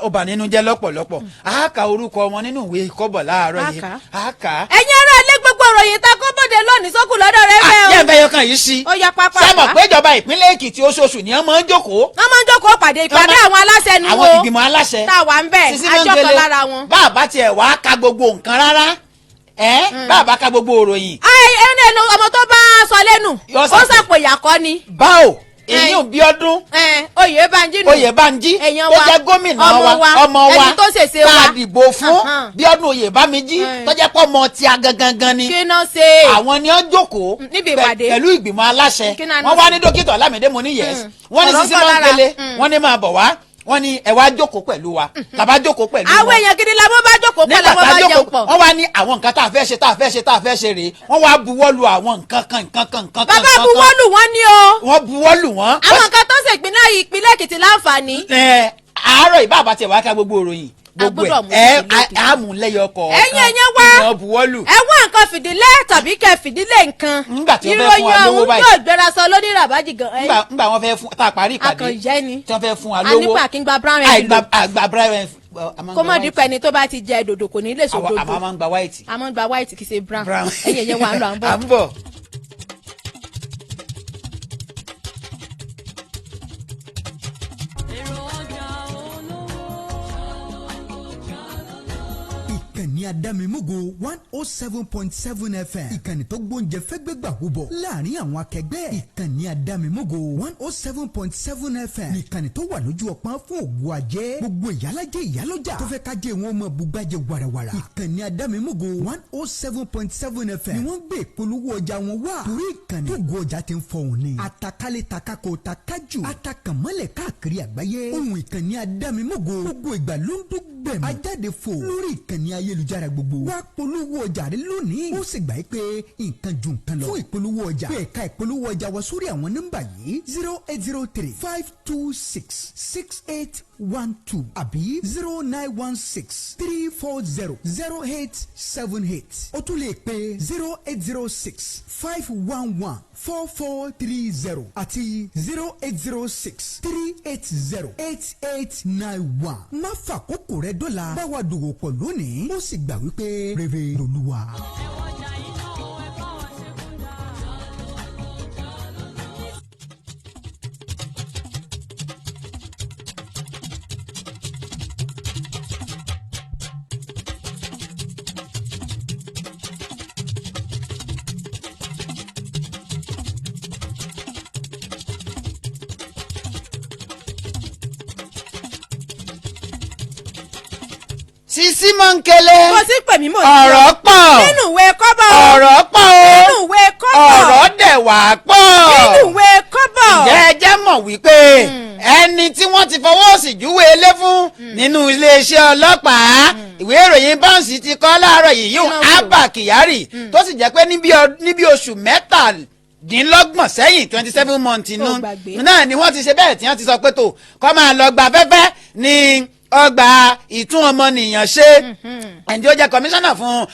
[SPEAKER 1] ó bà nínú jẹ́ lọ́pọ̀lọpọ̀ a kà orúkọ wọn nínú ìwé kọ́bọ̀ láàárọ̀ yìí a kà.
[SPEAKER 2] ẹ̀yin ará ilé gbogbo ìròyìn ta kó bóde lónìí sókù lọ́dọ̀ rẹ bẹ́ẹ̀ o.
[SPEAKER 1] yẹ́n bẹ́ẹ̀ yọkàn yìí sí.
[SPEAKER 2] ó yá pápá.
[SPEAKER 1] sábà pé ìjọba ìpínlẹ̀ Èkìtì oṣooṣù ni wọ́n máa ń jókòó.
[SPEAKER 2] wọ́n máa ń jókòó pàdé ìpàdé àwọn aláṣẹ nu wo.
[SPEAKER 1] àwọn ìgbìmọ̀ aláṣẹ.
[SPEAKER 2] tá a wà ń bẹ̀ àjọkọ̀ lára wọn.
[SPEAKER 1] bá a bá tiẹ̀ wá ka gbogbo nǹkan rárá bá a bá ka gbogbo òròyìn.
[SPEAKER 2] ẹnu ọmọ tó bá sọ lẹ́nu ó sàpò ìyàkọ́ ni.
[SPEAKER 1] báwo èyí ò bí ọdún.
[SPEAKER 2] Oyèbánjí nù.
[SPEAKER 1] Oyèbánjí tó jẹ́ gómìnà wa ọmọ wa
[SPEAKER 2] ẹni tó ṣèṣe wa
[SPEAKER 1] tá a dìbò fún Bíọ́dún Oyèbánjí tó jẹ́ pọ́ ọmọ tí a gangan ni.
[SPEAKER 2] kí náà ṣe.
[SPEAKER 1] àwọn ni wọ́n jókòó pẹ̀lú ìgbìmọ̀ aláṣẹ wọ́n wá ní dókítà Ọlámídé mo ní yẹs wọ́n ní Sisi Mọ́ńkélé wọ́n ní máa bọ̀ wá wọ́n ní ẹ wá jókòó pẹ̀lú wa tàbá jókòó pẹ̀lú wa.
[SPEAKER 2] àwọn èèyàn gidi la bó bá jókòó pọ̀ la bó bá jẹun pọ̀.
[SPEAKER 1] wọ́n wá ní àwọn nǹkan tá a fẹ́ ṣe tá a fẹ́ ṣe tá a fẹ́ ṣe rèé wọ́n wá buwọ́lu àwọn nǹkan kan.
[SPEAKER 2] bàbá buwọ́lu wọn ni o.
[SPEAKER 1] wọ́n buwọ́lu wọn.
[SPEAKER 2] àwọn nǹkan tó ṣe ìpínlẹ̀ Èkìtì láǹfààní.
[SPEAKER 1] àárọ̀ ìbá àbátẹ̀ wá ká gbogbo ìròyìn gbogbo àmúlẹ́yọ kọ̀
[SPEAKER 2] ẹ̀yin wá ẹ wá nǹkan fìdílé tàbí kẹ fìdílé nǹkan ìròyìn ọ̀hún yóò gbéra sọ lórí ràbájì gan.
[SPEAKER 1] ngbà wọn fẹ́ fún tá a parí ìpàdé
[SPEAKER 2] akànjẹ́ ni
[SPEAKER 1] tí wọ́n fẹ́ fún wa lówó
[SPEAKER 2] anípa kí n gba brown ẹ̀ lò
[SPEAKER 1] àgbà brown
[SPEAKER 2] kó mọ̀ dípẹ́ ẹni tó bá ti jẹ dòdò kò ní lè so dòdò
[SPEAKER 1] àmọ́ máa ń gba white.
[SPEAKER 2] a máa ń gba white kì í ṣe brown ẹ̀yin wà ń lọ
[SPEAKER 1] à ń bọ̀.
[SPEAKER 3] ìkànnì adámimúgo 107.7 FM ìkànnì tó gbóúnjẹ fẹ́gbẹ́gbà wúbọ̀ láàrin àwọn akẹgbẹ́ ìkànnì adámimúgo 107.7 FM ìkànnì tó wà lójú ọpọ́n fún ògùn ajé gbogbo ìyálàjẹ ìyálọ́jà tó fẹ́ kájé wọn mọ bugbájẹ warawara ìkànnì adámimúgo 107.7 FM ni wọ́n gbé ìpolówó ọjà wọn wá torí ìkànnì tó gbọ́ ọjà ti ń fọhùn ni àtàkálẹ̀ takako takaju àtàkànmọ́lẹ̀ káàkiri àgbáyé ohun ìkànnì adámimúgo gbogbo ìgbà ló ń dún gbẹ̀mí ajáde fò lórí ìkànnì ayélujára gbogbo wá polówó ọjà rẹ lónìí ó sì gbà yí pé nǹkan ju nǹkan lọ fún ìpolówó ọjà pé ẹ̀ka ìpolówó ọjà wa sórí àwọn nọ́mbà yìí 0803-526-6812 àbí 0916-340-0878 ó tún lè pe 0806-511-4430 àti 0806-380-8891 má fàkókò rẹ dọ́là báwa dòwò pọ̀ lónìí ó sì gbà wípé rere lolúwa.
[SPEAKER 1] Sisi Mọ́ńkélé.
[SPEAKER 2] kò sí pè mí mò ń jẹun.
[SPEAKER 1] ọ̀rọ̀ pọ̀.
[SPEAKER 2] nínú ìwé kọ́bọ̀.
[SPEAKER 1] ọ̀rọ̀ pọ̀ o.
[SPEAKER 2] nínú ìwé kọ́bọ̀.
[SPEAKER 1] ọ̀rọ̀ dẹ̀ wá pọ̀.
[SPEAKER 2] nínú ìwé kọ́bọ̀.
[SPEAKER 1] ǹjẹ́ ẹ jẹ́ mọ̀ wípé ẹni tí wọ́n ti fọwọ́ sí júwe ilé fún nínú iléeṣẹ́ ọlọ́pàá ìwé ìròyìn báǹsì ti kọ láàárọ̀ yìí yóò Abba Kyari tó sì jẹ́ pé níbi oṣù mẹ́tàdínlọ́gbọ̀n sẹ́yìn 27 months inú náà ni wọ́n ti ṣe bẹ́ẹ̀ tí wọ́n ti sọ pé tó kọ́ máa lọ gba afẹ́fẹ́ ní ọgbà ìtún ọmọnìyàn ṣe ẹni tí ó jẹ́ kọmíṣánná fún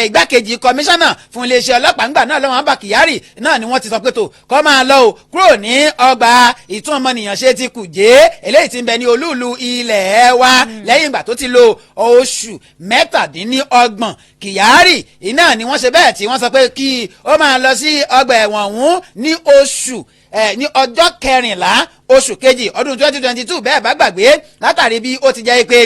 [SPEAKER 1] igbákejì kọmíṣánná fún iléeṣẹ́ ọlọ́pàá ńgbà náà lọ́wọ́ Abba Kyari náà ni wọ́n ti sọ pé tó kọ́ máa lọ o kúrò ní ọgbà ìtún ọmọnìyàn ṣe ti Kùjé eléyìí tí ń bẹ ní olúùlú ilẹ̀ wa lẹ́yìn ìgbà tó ti lo oṣù mẹ́tàdínlọ́gbọ̀n Kyari iná ni wọ́n ṣe bẹ́ẹ̀ tí wọ́n sọ pé kí ó máa lọ sí ọgbà ẹ̀wọ̀n ọ̀hún ní ní ọjọ́ kẹrìnlá oṣù kejì ọdún 2022 bẹ́ẹ̀ bá gbàgbé látàrí bí ó ti jẹ́ pé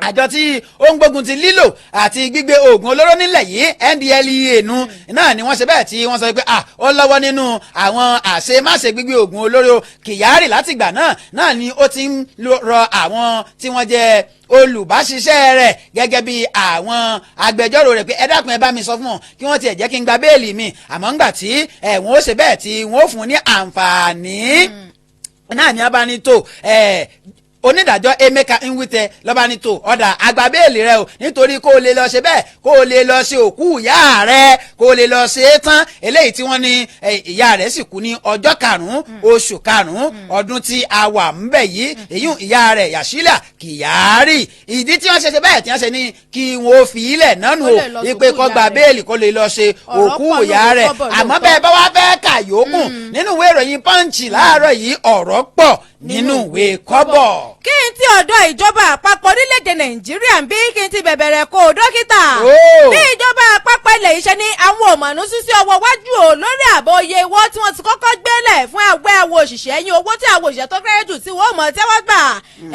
[SPEAKER 1] àjọ tí ó ń gbógun ti lílò àti gbígbé oògùn olóró nílẹ̀ yìí NDLEA nu náà ni wọ́n ṣe bẹ́ẹ̀ tí wọ́n sọ pé ó lọ́wọ́ nínú àwọn àṣemáṣe gbígbé oògùn olóró Kyari látìgbà náà ni ó ti ń rọ àwọn tí wọ́n jẹ́ olùbáṣiṣẹ́ rẹ̀ gẹ́gẹ́ bí àwọn agbẹjọ́rò rẹ̀ pé ẹ dákun ẹ bá mi sọ fún wọn kí wọ́n tiẹ̀ jẹ́ kí n gba béèlì mi àmọ́ ńgbà tí wọ́n ó ṣe bẹ́ẹ̀ tí wọ́n ó fún un ní àǹfààní náà ní abánitó onídàájọ́ Emeka Nwite lọ́ba ní tó ọ̀dà àgbà béèlì rẹ o nítorí kó o lè lọ ṣe bẹ́ẹ̀ kó o lè lọ ṣe òkú ìyá rẹ kó o lè lọ ṣe é tán eléyìí tí wọ́n ní ìyá rẹ̀ sì kú ní ọjọ́ karùn-ún oṣù karùn-ún ọdún tí a wà ń bẹ̀ yìí èyí ìyá rẹ̀ Yàsílà Kyari ìdí tí wọ́n ṣe bẹ́ẹ̀ tí wọ́n ṣe ní kí wọ́n fi ilẹ̀ nánu o ipe kó gba béèlì kó lè lọ ṣe òkú ìyá rẹ̀ àmọ́ bẹ́ẹ̀ bá wá fẹ́ kà yòókù nínú ìwé ìròyìn Punch láàárọ̀ yìí ọ̀rọ̀ pọ̀ nínú ìwé kọ́bọ̀.
[SPEAKER 2] kí n ti ọ̀dọ̀ ìjọba àpapọ̀ orílẹ̀-èdè Nàìjíríà ń bí kí n ti bẹ̀bẹ̀rẹ̀ kó dókítà. bí ìjọba àpapọ̀ ilẹ̀ yìí ṣe ní àwọn òmànú sísí ọwọ́ wájú o lórí àbọ̀ iye owó tí wọ́n ti kọ́kọ́ gbélẹ̀ fún àgbẹ̀ àwọn òṣìṣẹ́ yín owó tí àwọn òṣìṣẹ́ tó kéré jù tí wọ́n mọ̀ tẹ́wọ́ gbà.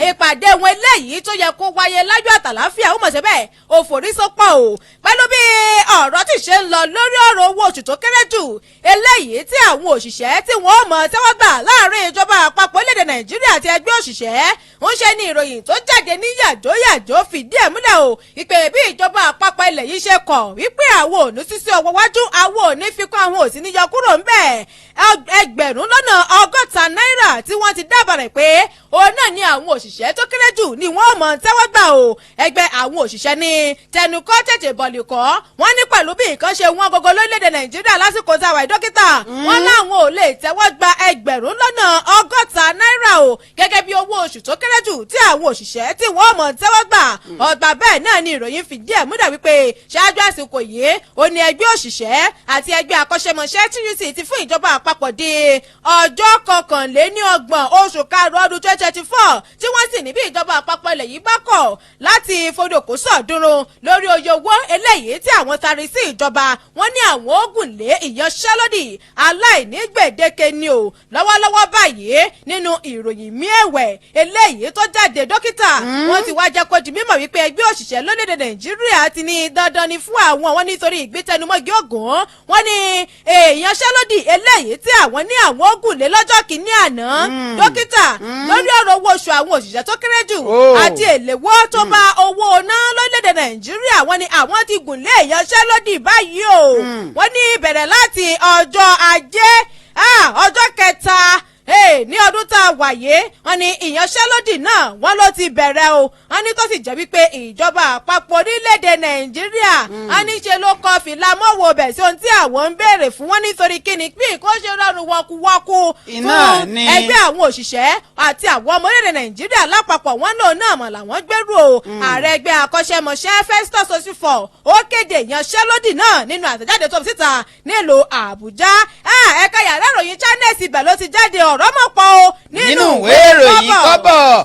[SPEAKER 2] ìpàdé wọn eléyìí tó yẹ kó wáyé láyọ̀ àtàláfíà ó mọ̀ ṣe bẹ́ẹ̀ òfòrísọ́pọ̀ o pẹ̀lú bí ọ̀rọ̀ tí ṣe ń lọ lórí ọ̀rọ̀ owó oṣù tó kéré jù eléyìí tí àwọn òṣìṣẹ́ tí wọ́n mọ̀ tẹ́wọ́ gbà láàrin ìjọba àpapọ̀ orílẹ̀-èdè Nàìjíríà àti ẹgbẹ́ òṣìṣẹ́ ń ṣe ní ìròyìn tó jáde ní yàjóyàjó fìdí ẹ̀ múlẹ̀ o ìpè bí ìjọba àpapọ̀ ilẹ̀ yìí ṣe kọ̀ wípé àwọn ò ní sísí ọwọ́ wájú àwọn ò ní fikún àwọn ò sì ní yọ kúrò ń bẹ̀ ẹgbẹ̀rún lọ́nà ọgọ́ta náírà tí wọ́n ti dábàá rẹ̀ pé òun náà ni àwọn òṣìṣẹ́ tó kéré jù ni wọ́n mọ̀ tẹ́wọ́ gbà o ẹgbẹ́ àwọn òṣìṣẹ́ ní tẹnukọ́ tètè bọ̀lì kọ́ wọ́n ní pẹ̀lú bí nǹkan ṣe wọ́n gógó lórílẹ̀‐èdè Nàìjíríà lásìkò táwa dókítà wọ́n láwọn ò lè tẹ́wọ́ gba ẹgbẹ̀rún lọ́nà ọgọ́ta náírà o gẹ́gẹ́ bí owó oṣù tó kéré jù tí àwọn òṣìṣẹ́ tí wọ́n mọ̀ tẹ́wọ́ gbà ọgbà bẹ́ẹ̀ náà ni ìròyìn fìdí ẹ̀ múlẹ̀ wípé ṣáájú àsìkò yìí ó ní ẹgbẹ́ òṣìṣẹ́ àti ẹgbẹ́ akọ́ṣẹ́mọṣẹ́ TUC ti fún ìjọba àpapọ̀ di ọjọ́ kọkànléníọgbọ̀n oṣù karùn-ún ọdún 2024 tí wọ́n sì ní bí ìjọba àpapọ̀ ilẹ̀ yìí bá kọ̀ láti fodòkó sọ̀dúnrún lórí oye owó eléyìí tí àwọn tari sí ìjọba wọ́n ní àwọn ogun lé ìyanṣẹ́lódì aláìní gbèdéke ni o lọ́wọ́lọ́wọ́ báyìí nínú ìròyìn miẹ̀wẹ̀ eléyìí tó jáde dókítà wọ́n ti wá jẹ́ kó di mímọ̀ wípé ẹgbẹ́ òṣìṣẹ́ lórílẹ̀‐èdè Nàìjíríà ti ní dandan ni fún àwọn wọn nítorí ìgbésẹnumọ́gi ògùn wọ́n ní ìyanṣẹ́lódì eléyìí tí àwọn ní àwọn ogun lé lọ́jọ́ kìíní àná dókítà lórí ọ̀rọ̀ owó oṣù àwọn òṣìṣẹ́ tó kéré jù àti èléwó tó bá owó ná lórílẹ̀‐èdè Nàìjíríà wọ́n ní àwọn ti gùn lé ìyanṣẹ́lódì báyìí o wọ́n ní bẹ̀rẹ̀ láti ọjọ́ Ajé ọjọ́ kẹta ní ọdún tá a wà yé wọ́n ní ìyanṣẹ́lódì náà wọ́n ló ti bẹ̀rẹ̀ o wọ́n ní tó sì jẹ́ wípé ìjọba àpapọ̀ orílẹ̀-èdè Nàìjíríà wọ́n ní ṣe ló kọ fìlà mọ́wọ́ bẹ̀ sí ohun tí àwọn ń béèrè fún wọn nítorí kíni pé kó ṣe rọrùn wọkúwọkú fún ẹgbẹ́ àwọn òṣìṣẹ́ àti àwọn ọmọ orílẹ̀-èdè Nàìjíríà lápapọ̀ wọn lòun náà mọ̀ làwọn gbẹ́rù o ààrẹ ẹgbẹ́ akọ́ṣẹ́mọṣẹ́ Festus Osifo ó kéde ìyanṣẹ́lódì náà nínú àtẹ̀jáde tó fi síta nílùú Àbújá ẹ̀ka yàrá ìròyìn Channels ibẹ̀ ló ti jáde ọ̀rọ̀ mọ̀ pọ̀ o nínú ìwé ìròyìn kọ́bọ̀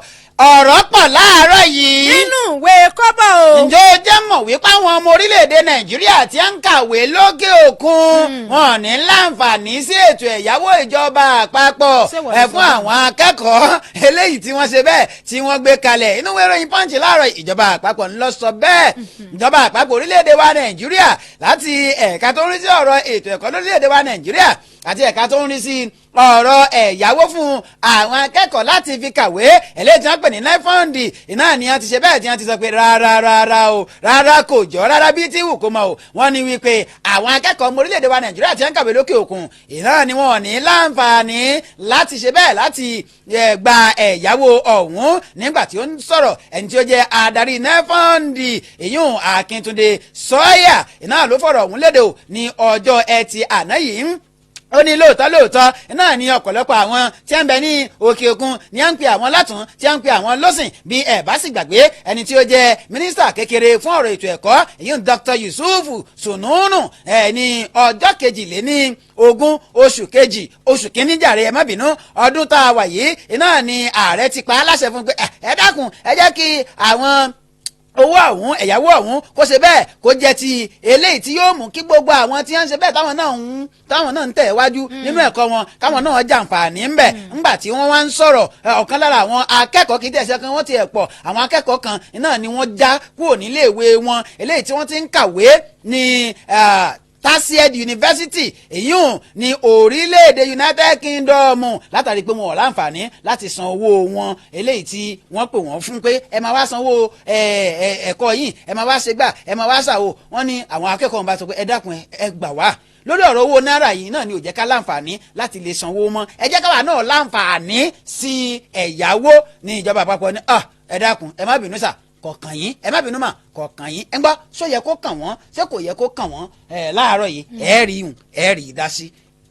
[SPEAKER 1] ọ̀rọ̀ pọ̀ láàárọ̀ yìí.
[SPEAKER 2] nínú ìwé kọ́bọ̀ o.
[SPEAKER 1] ǹjẹ́ o jẹ́ mọ̀ wípé àwọn ọmọ orílẹ̀-èdè Nàìjíríà tí ń kàwé lókè òkun wọn ní láǹfààní sí ètò ẹ̀yáwó ìjọba àpapọ̀ fún àwọn akẹ́kọ̀ọ́ eléyìí tí wọ́n ṣe bẹ́ẹ̀ tí wọ́n gbé kalẹ̀ inú ìwé ìròyìn Punch láàárọ̀ ìjọba àpapọ̀ ń lọ sọ bẹ́ẹ̀ ìjọba àpapọ̀ orílẹ̀-èdè wa Nàìjíríà láti ẹ̀ka tó ń rí sí ọ̀rọ̀ ètò ẹ̀kọ́ lórílẹ̀-èdè wa Nàìjíríà àti ẹ̀ka tó ń rí sí ọ̀rọ̀ ẹ̀yáwó fún àwọn akẹ́kọ̀ọ́ láti fi kàwé eléyìí tí wọ́n pè ní NIFOND iná ni wọ́n ti ṣe bẹ́ẹ̀ tí wọ́n ti sọ pé rárá kò jọ rárá bí tí wù kó mọ̀ o wọ́n ní wípé àwọn akẹ́kọ̀ọ́ ọmọ orílẹ̀-èdè wa Nàìjíríà tí wọ́n kàwé lókè òkun iná ni wọ́n ní láǹfààní láti ṣe bẹ́ẹ̀ láti gba ẹ̀yáwó ọ̀hún nígbà tí ó ń sọ̀rọ̀ ẹni tí ó jẹ́ adarí NIFOND èyún Akíntúndé Sọ́yà iná ló fọ̀rọ̀ ọ̀hún lédè o ní ọjọ́ Ẹtì àná yìí ó ní lóòótọ́ náà ní ọ̀pọ̀lọpọ̀ àwọn tí ń bẹ ní òkè òkun ní à ń pe àwọn látún tí à ń pe àwọn lọ́sìn bí ẹ̀ bá sì gbàgbé ẹni tí ó jẹ́ mínísítà kékeré fún ọ̀rọ̀ ètò ẹ̀kọ́ èyí Dr. Yusuf Sununu ní ọjọ́ kejìléní ogún oṣù kejì oṣù kínní jàre ẹ má bínú ọdún tá a wà yìí iná ni ààrẹ ti pa á láṣẹ fún pé ẹ dákun ẹ jẹ́ kí àwọn owó ọ̀hún ẹ̀yáwó ọ̀hún kó ṣe bẹ́ẹ̀ kó jẹ́ ti eléyìí tí yóò mú kí gbogbo àwọn tí wọ́n ń ṣe bẹ́ẹ̀ táwọn náà ń tẹ̀ wájú nínú ẹ̀kọ́ wọn káwọn náà jàǹfààní ńbẹ̀ ńgbà tí wọ́n wá ń sọ̀rọ̀ ọ̀kan lára àwọn akẹ́kọ̀ọ́ kì í tẹ̀sẹ̀ kan wọ́n ti ẹ̀ pọ̀ àwọn akẹ́kọ̀ọ́ kan náà ni wọ́n já kúrò níléèwé wọn eléyìí tí wọ́n ti ń kàwé ní Tasied University èyún ní orílẹ̀-èdè United Kingdom látàrí pé wọn ò láǹfààní láti san owó wọn eléyìí tí wọ́n pè wọ́n fún pé ẹ máa wá sanwó ẹ̀kọ́ yìí ẹ máa wá ṣe gbà ẹ máa wá ṣàwò wọ́n ní àwọn akẹ́kọ̀ọ́ bá sọ pé ẹ dákun ẹ gbà wá lórí ọ̀rọ̀ owó náírà yìí náà ni ò jẹ́ ká láǹfààní láti lè sanwó mọ́ ẹ jẹ́ káwa náà láǹfààní sí ẹ̀yáwó ní ìjọba àpapọ̀ ní ẹ dákun ẹ má bínú sà kọ̀ọ̀kan yín ẹ má bínú mà kọ̀ọ̀kan yín ẹ gbọ́ sọ yẹ kó kàn wọ́n ṣé kò yẹ kó kàn wọ́n láàárọ̀ yìí ẹ rí ìdásí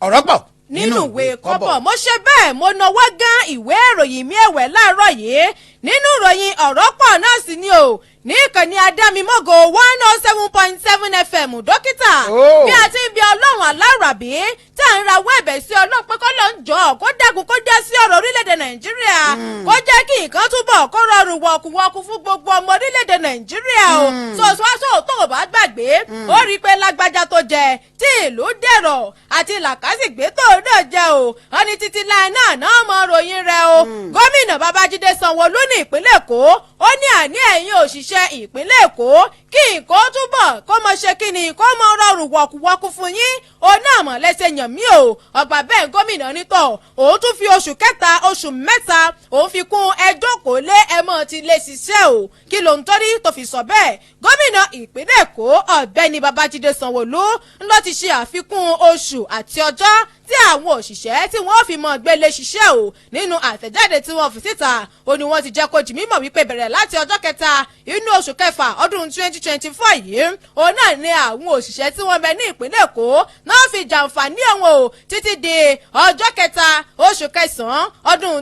[SPEAKER 1] ọ̀rọ̀ pọ̀
[SPEAKER 2] nínú ìwé kọ́bọ̀ mo ṣe bẹ́ẹ̀ mo nawọ́ gán ìwé ìròyìn mi ẹ̀wẹ̀ láàárọ̀ yìí nínú ìròyìn ọ̀rọ̀ pọ̀ náà sì ni o ní ìkànnì adámimọ́gò 107.7 FM dókítà bí a ti ń bi ọlọ́run alárabí tá à ń rawọ́ ẹ̀bẹ̀ sí ọlọ́run pé kó lọ ń jọ kó dẹ́kun kó dá sí ọ̀rọ̀ orílẹ̀-èdè nàìjíríà kó jẹ́ kí nǹkan túbọ̀ kó rọrùn wọ̀kùwọ̀kù fún gbogbo ọmọ orílẹ̀-èdè nàìjíríà o sọ̀sọ́sọ́ tó o bá gbàgbé ó rí i pé lágbájá tó jẹ tí ìlú dẹ̀rọ̀ àti làkàsìgbé tó náà jẹ o wọn ní títí láì náà mọ ròyìn rẹ o gómìnà babájídé sanwó-olú ní ìpínlẹ̀ èkó ó ní àní ẹ̀yin òṣìṣẹ́ ìpínlẹ̀ èkó kí nǹkan túbọ̀ kó mọ ṣe kí ni kó mọ rọrùn wọ̀kùwọ̀kù fún yín òun náà mọ̀ lẹ́sẹ̀ yàn mí o ọgbà bẹ́ẹ̀ gómìnà nítọ̀ òun tún fi oṣù kẹta oṣù mẹ́ta òun fi kún ẹjọ́ kò lé ẹmọ́ ti lè ṣiṣẹ́ o kí ló ń torí tó fi sọ bẹ́ẹ̀ gómìnà ìpínlẹ̀ èkó ọ̀gbẹ́ni babájídé sanwó-olú ló ti ṣe àfikún oṣù àti ọjọ́ tí àwọn òṣìṣẹ́ tí wọ́n fi mọ̀ gbélé ṣiṣẹ́ o nínú àtẹ̀jáde tí wọ́n fi síta ó ní wọ́n ti jẹ́ kó di mímọ̀ wípé bẹ̀rẹ̀ láti ọjọ́ kẹta inú oṣù kẹfà ọdún 2024 yìí òun náà ni àwọn òṣìṣẹ́ tí wọ́n bẹ ní ìpínlẹ̀ èkó náà fi jàǹfààní àwọn o títí di ọjọ́ kẹta oṣù kẹsàn-án ọdún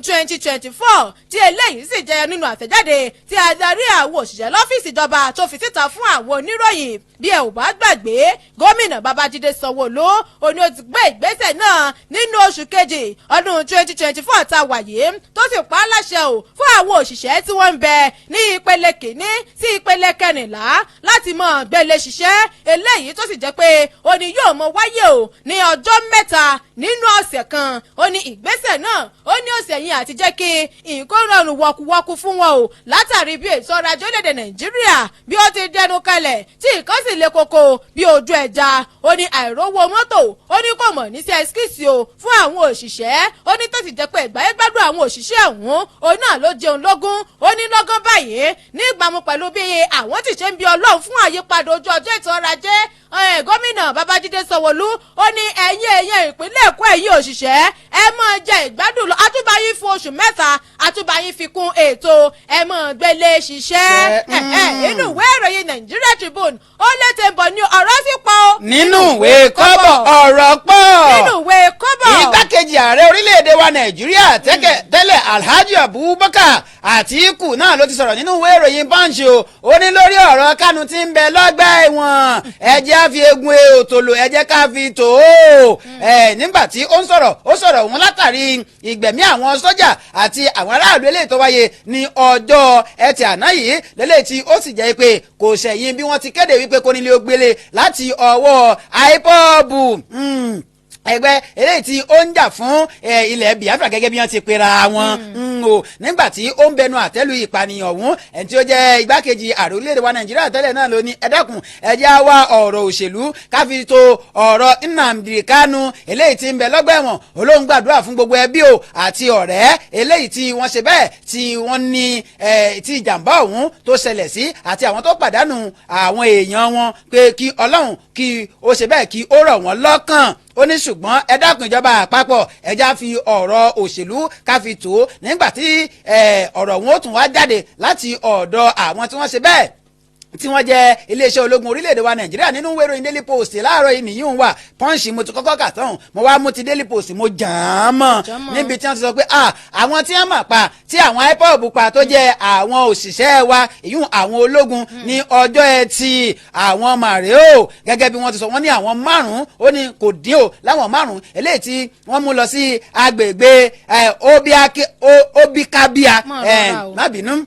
[SPEAKER 2] 2024 tí eléyìí sì jẹyọ nínú àtẹ̀jáde tí adarí àwọn òṣìṣẹ́ lọ́fíìsì ìjọba tó fi síta fún àwọn oníròyìn bí ẹ ò bá gbàgbé gómìnà babájídé sanwó-olú ó ní ó ti gbé ìgbésẹ̀ náà nínú oṣù kejì ọdún 2024 tá a wà yìí tó sì pa á láṣẹ o fún àwọn òṣìṣẹ́ tí wọ́n ń bẹ ní ìpele kìíní sí ìpele kẹrìnlá láti mọ̀ gbélé ṣiṣẹ́ eléyìí tó sì jẹ́ pé ó ní yóò mọ wáyé o ní ọjọ́ mẹ́ta nínú ọ̀sẹ̀ kan ó ní ìgbésẹ̀ náà ó ní ọ̀sẹ̀ yìí àti jẹ́ kí nǹkan rọrùn wọ̀kùwọ̀kù fún wọn o látàrí bí ètò ọrọ̀ ajé orílẹ̀-èdè nàìjíríà bí ó ti dẹnu kalẹ̀ tí nǹkan sì le koko bí ojú ẹja ó ní àìrówó mọ́tò ó ní kò mọ̀ ní sí ẹskíìsì o fún àwọn òṣìṣẹ́ ó ní tó sì jẹ́ pé ìgbáyé gbádùn àwọn òṣìṣẹ́ ọ̀hún òun náà ló jẹun lógún ó ní lọ́gán báyìí níbàámu pẹ̀lú bí àwọn ti ṣe ń bi ọlọ́run fún àyípadà ojú ọjọ́ ètò ọrọ̀ ajé gómìnà babájídé sanwó-olú ó ní ẹ̀yin ìpínlẹ̀ èkó ẹ̀yin òṣìṣẹ́ ẹ máa jẹ ìgbádùn lọ àtúbáyín fún oṣù mẹ́ta àtúbáyín fi kún ètò ẹ máa gbélé ṣiṣẹ́ inú ìwé ìròyìn Nigeria Tribune ó létè ń bọ̀ ní ọ̀rọ̀ sí pọ̀
[SPEAKER 1] nínú ìwé kọ́bọ̀ ọ̀rọ̀ pọ̀
[SPEAKER 2] nínú ìwé kọ́bọ̀
[SPEAKER 1] igbákejì ààrẹ orílẹ̀-èdè wa nàìjíríà tẹ́lẹ̀ alhaji abubakar àtíkù náà ló ti sọ̀rọ̀ nínú ìwé ìròyìn punch o ó ní lórí ọ̀rọ̀ kánú tí ń bẹ lọ́gbà ẹ̀wọ̀n ẹ jẹ́ á fi egun òtòlò ẹ jẹ́ ká fi tò ó nígbà tí ó sọ̀rọ̀ òun látàrí ìgbẹ̀mí àwọn sọ́jà àti àwọn aráàlú eléyìí tó wáyé ní ọjọ́ ẹtì àná yìí lélẹ́yìí tí ó sì jẹ́ pé kò ṣẹ̀yìn bí wọ́n ti kéde wípé kónílé ó gbélé láti ọwọ́ IPOB ẹgbẹ́ eléyìí tí ó ń jà fún ilẹ̀ Biafra gẹ́gẹ́ bí wọ́n ti pera wọn o nígbà tí ó ń bẹnu àtẹ́lu ìpànìyàn ọ̀hún ẹni tí ó jẹ́ igbákejì ààrẹ orílẹ̀-èdè wa Nàìjíríà tẹ́lẹ̀ náà ló ní ẹ dákun ẹ jẹ́ á wá ọ̀rọ̀ òṣèlú káfi tó ọ̀rọ̀ Nnamdi Kanu eléyìí tí ń bẹ lọ́gbà ẹ̀wọ̀n olóhùn gbàdúrà fún gbogbo ẹbí o àti ọ̀rẹ́ eléyìí tí wọ́n ṣe bẹ́ẹ̀ tí wọ́n ní tí ìjàmbá ọ̀hún tó ṣẹlẹ̀ sí àti àwọn tó pàdánù àwọn èèyàn wọn pé kí Ọlọ́run kí ó ṣe bẹ́ẹ̀ kí ó rọ̀ wọ́n lọ́kàn ó ní ṣùgbọ́n ẹ dákun ìjọba àpapọ̀ ẹja fi ọ̀rọ̀ òṣèlú ká fi tó nígbà tí ọ̀rọ̀ wọn ó tún wá jáde láti ọ̀dọ̀ àwọn tí wọ́n ṣe bẹ́ẹ̀ tí wọ́n jẹ́ iléeṣẹ́ ológun orílẹ̀-èdè wa Nàìjíríà nínú ìwé ìròyìn Daily Post láàárọ̀ yìí nìyí ń wà Punch mo ti kọ́kọ́ kà tán mo wá mú ti Daily Post mo jàn án mọ́ níbi tí wọ́n ti sọ pé àwọn tí wọ́n mọ̀ pa tí àwọn IPOB pa tó jẹ́ àwọn òṣìṣẹ́ wa ìyún àwọn ológun ní ọjọ́ ẹtì àwọn màrè o gẹ́gẹ́ bí wọ́n ti sọ wọ́n ní àwọn márùn-ún ó ní kò dín o láwọn márùn-ún eléyìí tí wọ́n mú lọ sí agbègbè Obikabia má bínú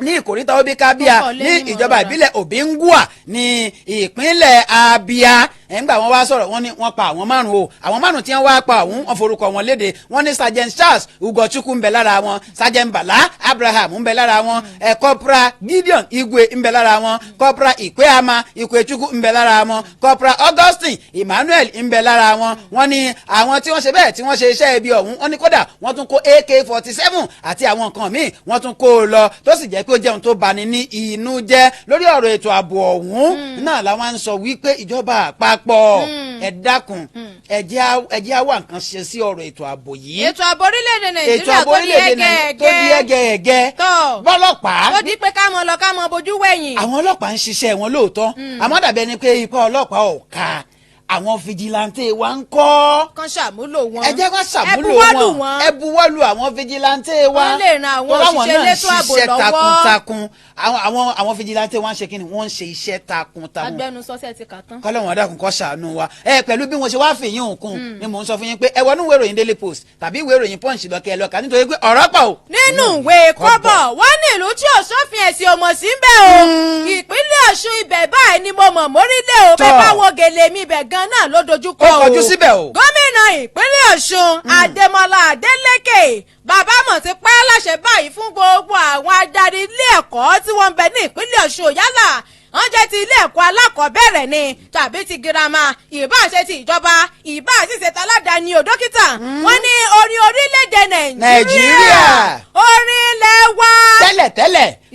[SPEAKER 1] ní ìkòríta Obikabia ní ìjọba ìbílẹ̀ Obingwa ní ìpínlẹ̀ Abia ẹ̀ǹgbà wọn wá sọ̀rọ̀ wọn ni wọ́n pa àwọn márùn-ún o àwọn márùn-ún tí wọ́n wá pa ọ̀hún wọ́n forúkọ wọn léde wọ́n ní Sergeant Charles Ugochukwu ń bẹ lára wọn Sergeant Bala Abraham ń bẹ lára wọn Corporal Gideon Igwe ń bẹ lára wọn Corporal Ikweama Ikwechukwu ń bẹ lára wọn Corporal Augustine Emmanuel ń bẹ lára wọn wọ́n ní àwọn tí wọ́n ṣe bẹ́ẹ̀ tí wọ́n ṣe iṣẹ́ ibi ọ̀hún wọ́n ní kódà wọ́n tún kó AK-47 àti àwọn nǹkan míì wọ́n tún kó o lọ tó sì jẹ́ pé ó jẹun tó bani ní inú jẹ́ lórí ọ̀rọ̀ ètò ààbò ọ̀hún náà làwọn ń sọ wípé ìjọba àpapọ̀ ẹ dákun ẹ jẹ́ á wá nǹkan ṣe sí ọ̀rọ̀ ètò ààbò yìí.
[SPEAKER 2] ètò ààbò orílẹ̀-èdè nàìjíríà tó di
[SPEAKER 1] ẹgẹẹgẹ bọ́lọ́pàá.
[SPEAKER 2] ó di pé ká mọ lọ ká mọ bojú wẹ̀yìn.
[SPEAKER 1] àwọn ọlọ́pàá ń ṣiṣẹ́ wọn lóòótọ́ àmọ́ dàbí ẹni pé ipá ọlọ́pàá ò ká àwọn fìjìláńtẹ́ wa ń kọ́.
[SPEAKER 2] kan ṣàmúlò wọn.
[SPEAKER 1] ẹ jẹ́ ká ṣàmúlò wọn. ẹ buwọ́lù àwọn fìjìláńtẹ́ wa.
[SPEAKER 2] wọ́n lè ran àwọn òṣìṣẹ́ elétò ààbò lọ́wọ́.
[SPEAKER 1] takuntakun àwọn fìjìláńtẹ́ wa ń ṣe kíni wọ́n ń ṣe iṣẹ́ takuntakun.
[SPEAKER 2] agbẹnusọ sí ẹ ti kà tán.
[SPEAKER 1] kọ́lọ́wọ́n dákun kó ṣàánú wa. pẹ̀lú bí wọ́n ṣe wá fìyín òkun ni mò ń sọ fún yín pé ẹ wọnú ìwé ìròyìn Daily Post tàbí ìwé ìròyìn Punch lọ́kẹ́ lọ́ka nítorí pé ọ̀rọ̀ pọ̀ o.
[SPEAKER 2] nínú ìwé kọ́bọ̀ wọ́n ní ìlú tí òṣòfin ẹ̀sìn ọmọ sí ń bẹ̀ o. ìpínlẹ̀ Ọ̀ṣun ibẹ̀ báyìí ni mo mọ̀ mórílẹ̀ o bẹ́ẹ̀ bá wo gèlè mi ibẹ̀ gan náà ló dojú
[SPEAKER 1] ó kọjú síbẹ̀ o.
[SPEAKER 2] gómìnà ìpínlẹ̀ Ọ̀ṣun Adémọ́lá Adélékè bàbá mọ̀ ti pẹ́ láṣẹ báyìí fún gbogbo àwọn adarí ilé ẹ̀kọ́ tí wọ́n ń bẹ ní ìpínlẹ̀ Ọ̀ṣun yálà wọ́n jẹ́ ti ilé ẹ̀kọ́ alákọ̀ọ́bẹ̀rẹ̀ ni tàbí ti girama ìbáà ṣe ti ìjọba ìbáà sì ṣe taládàáni o dókítà wọ́n ní orin orílẹ̀-èdè Nàìjíríà orin ilẹ̀ wa.
[SPEAKER 1] tẹ́lẹ̀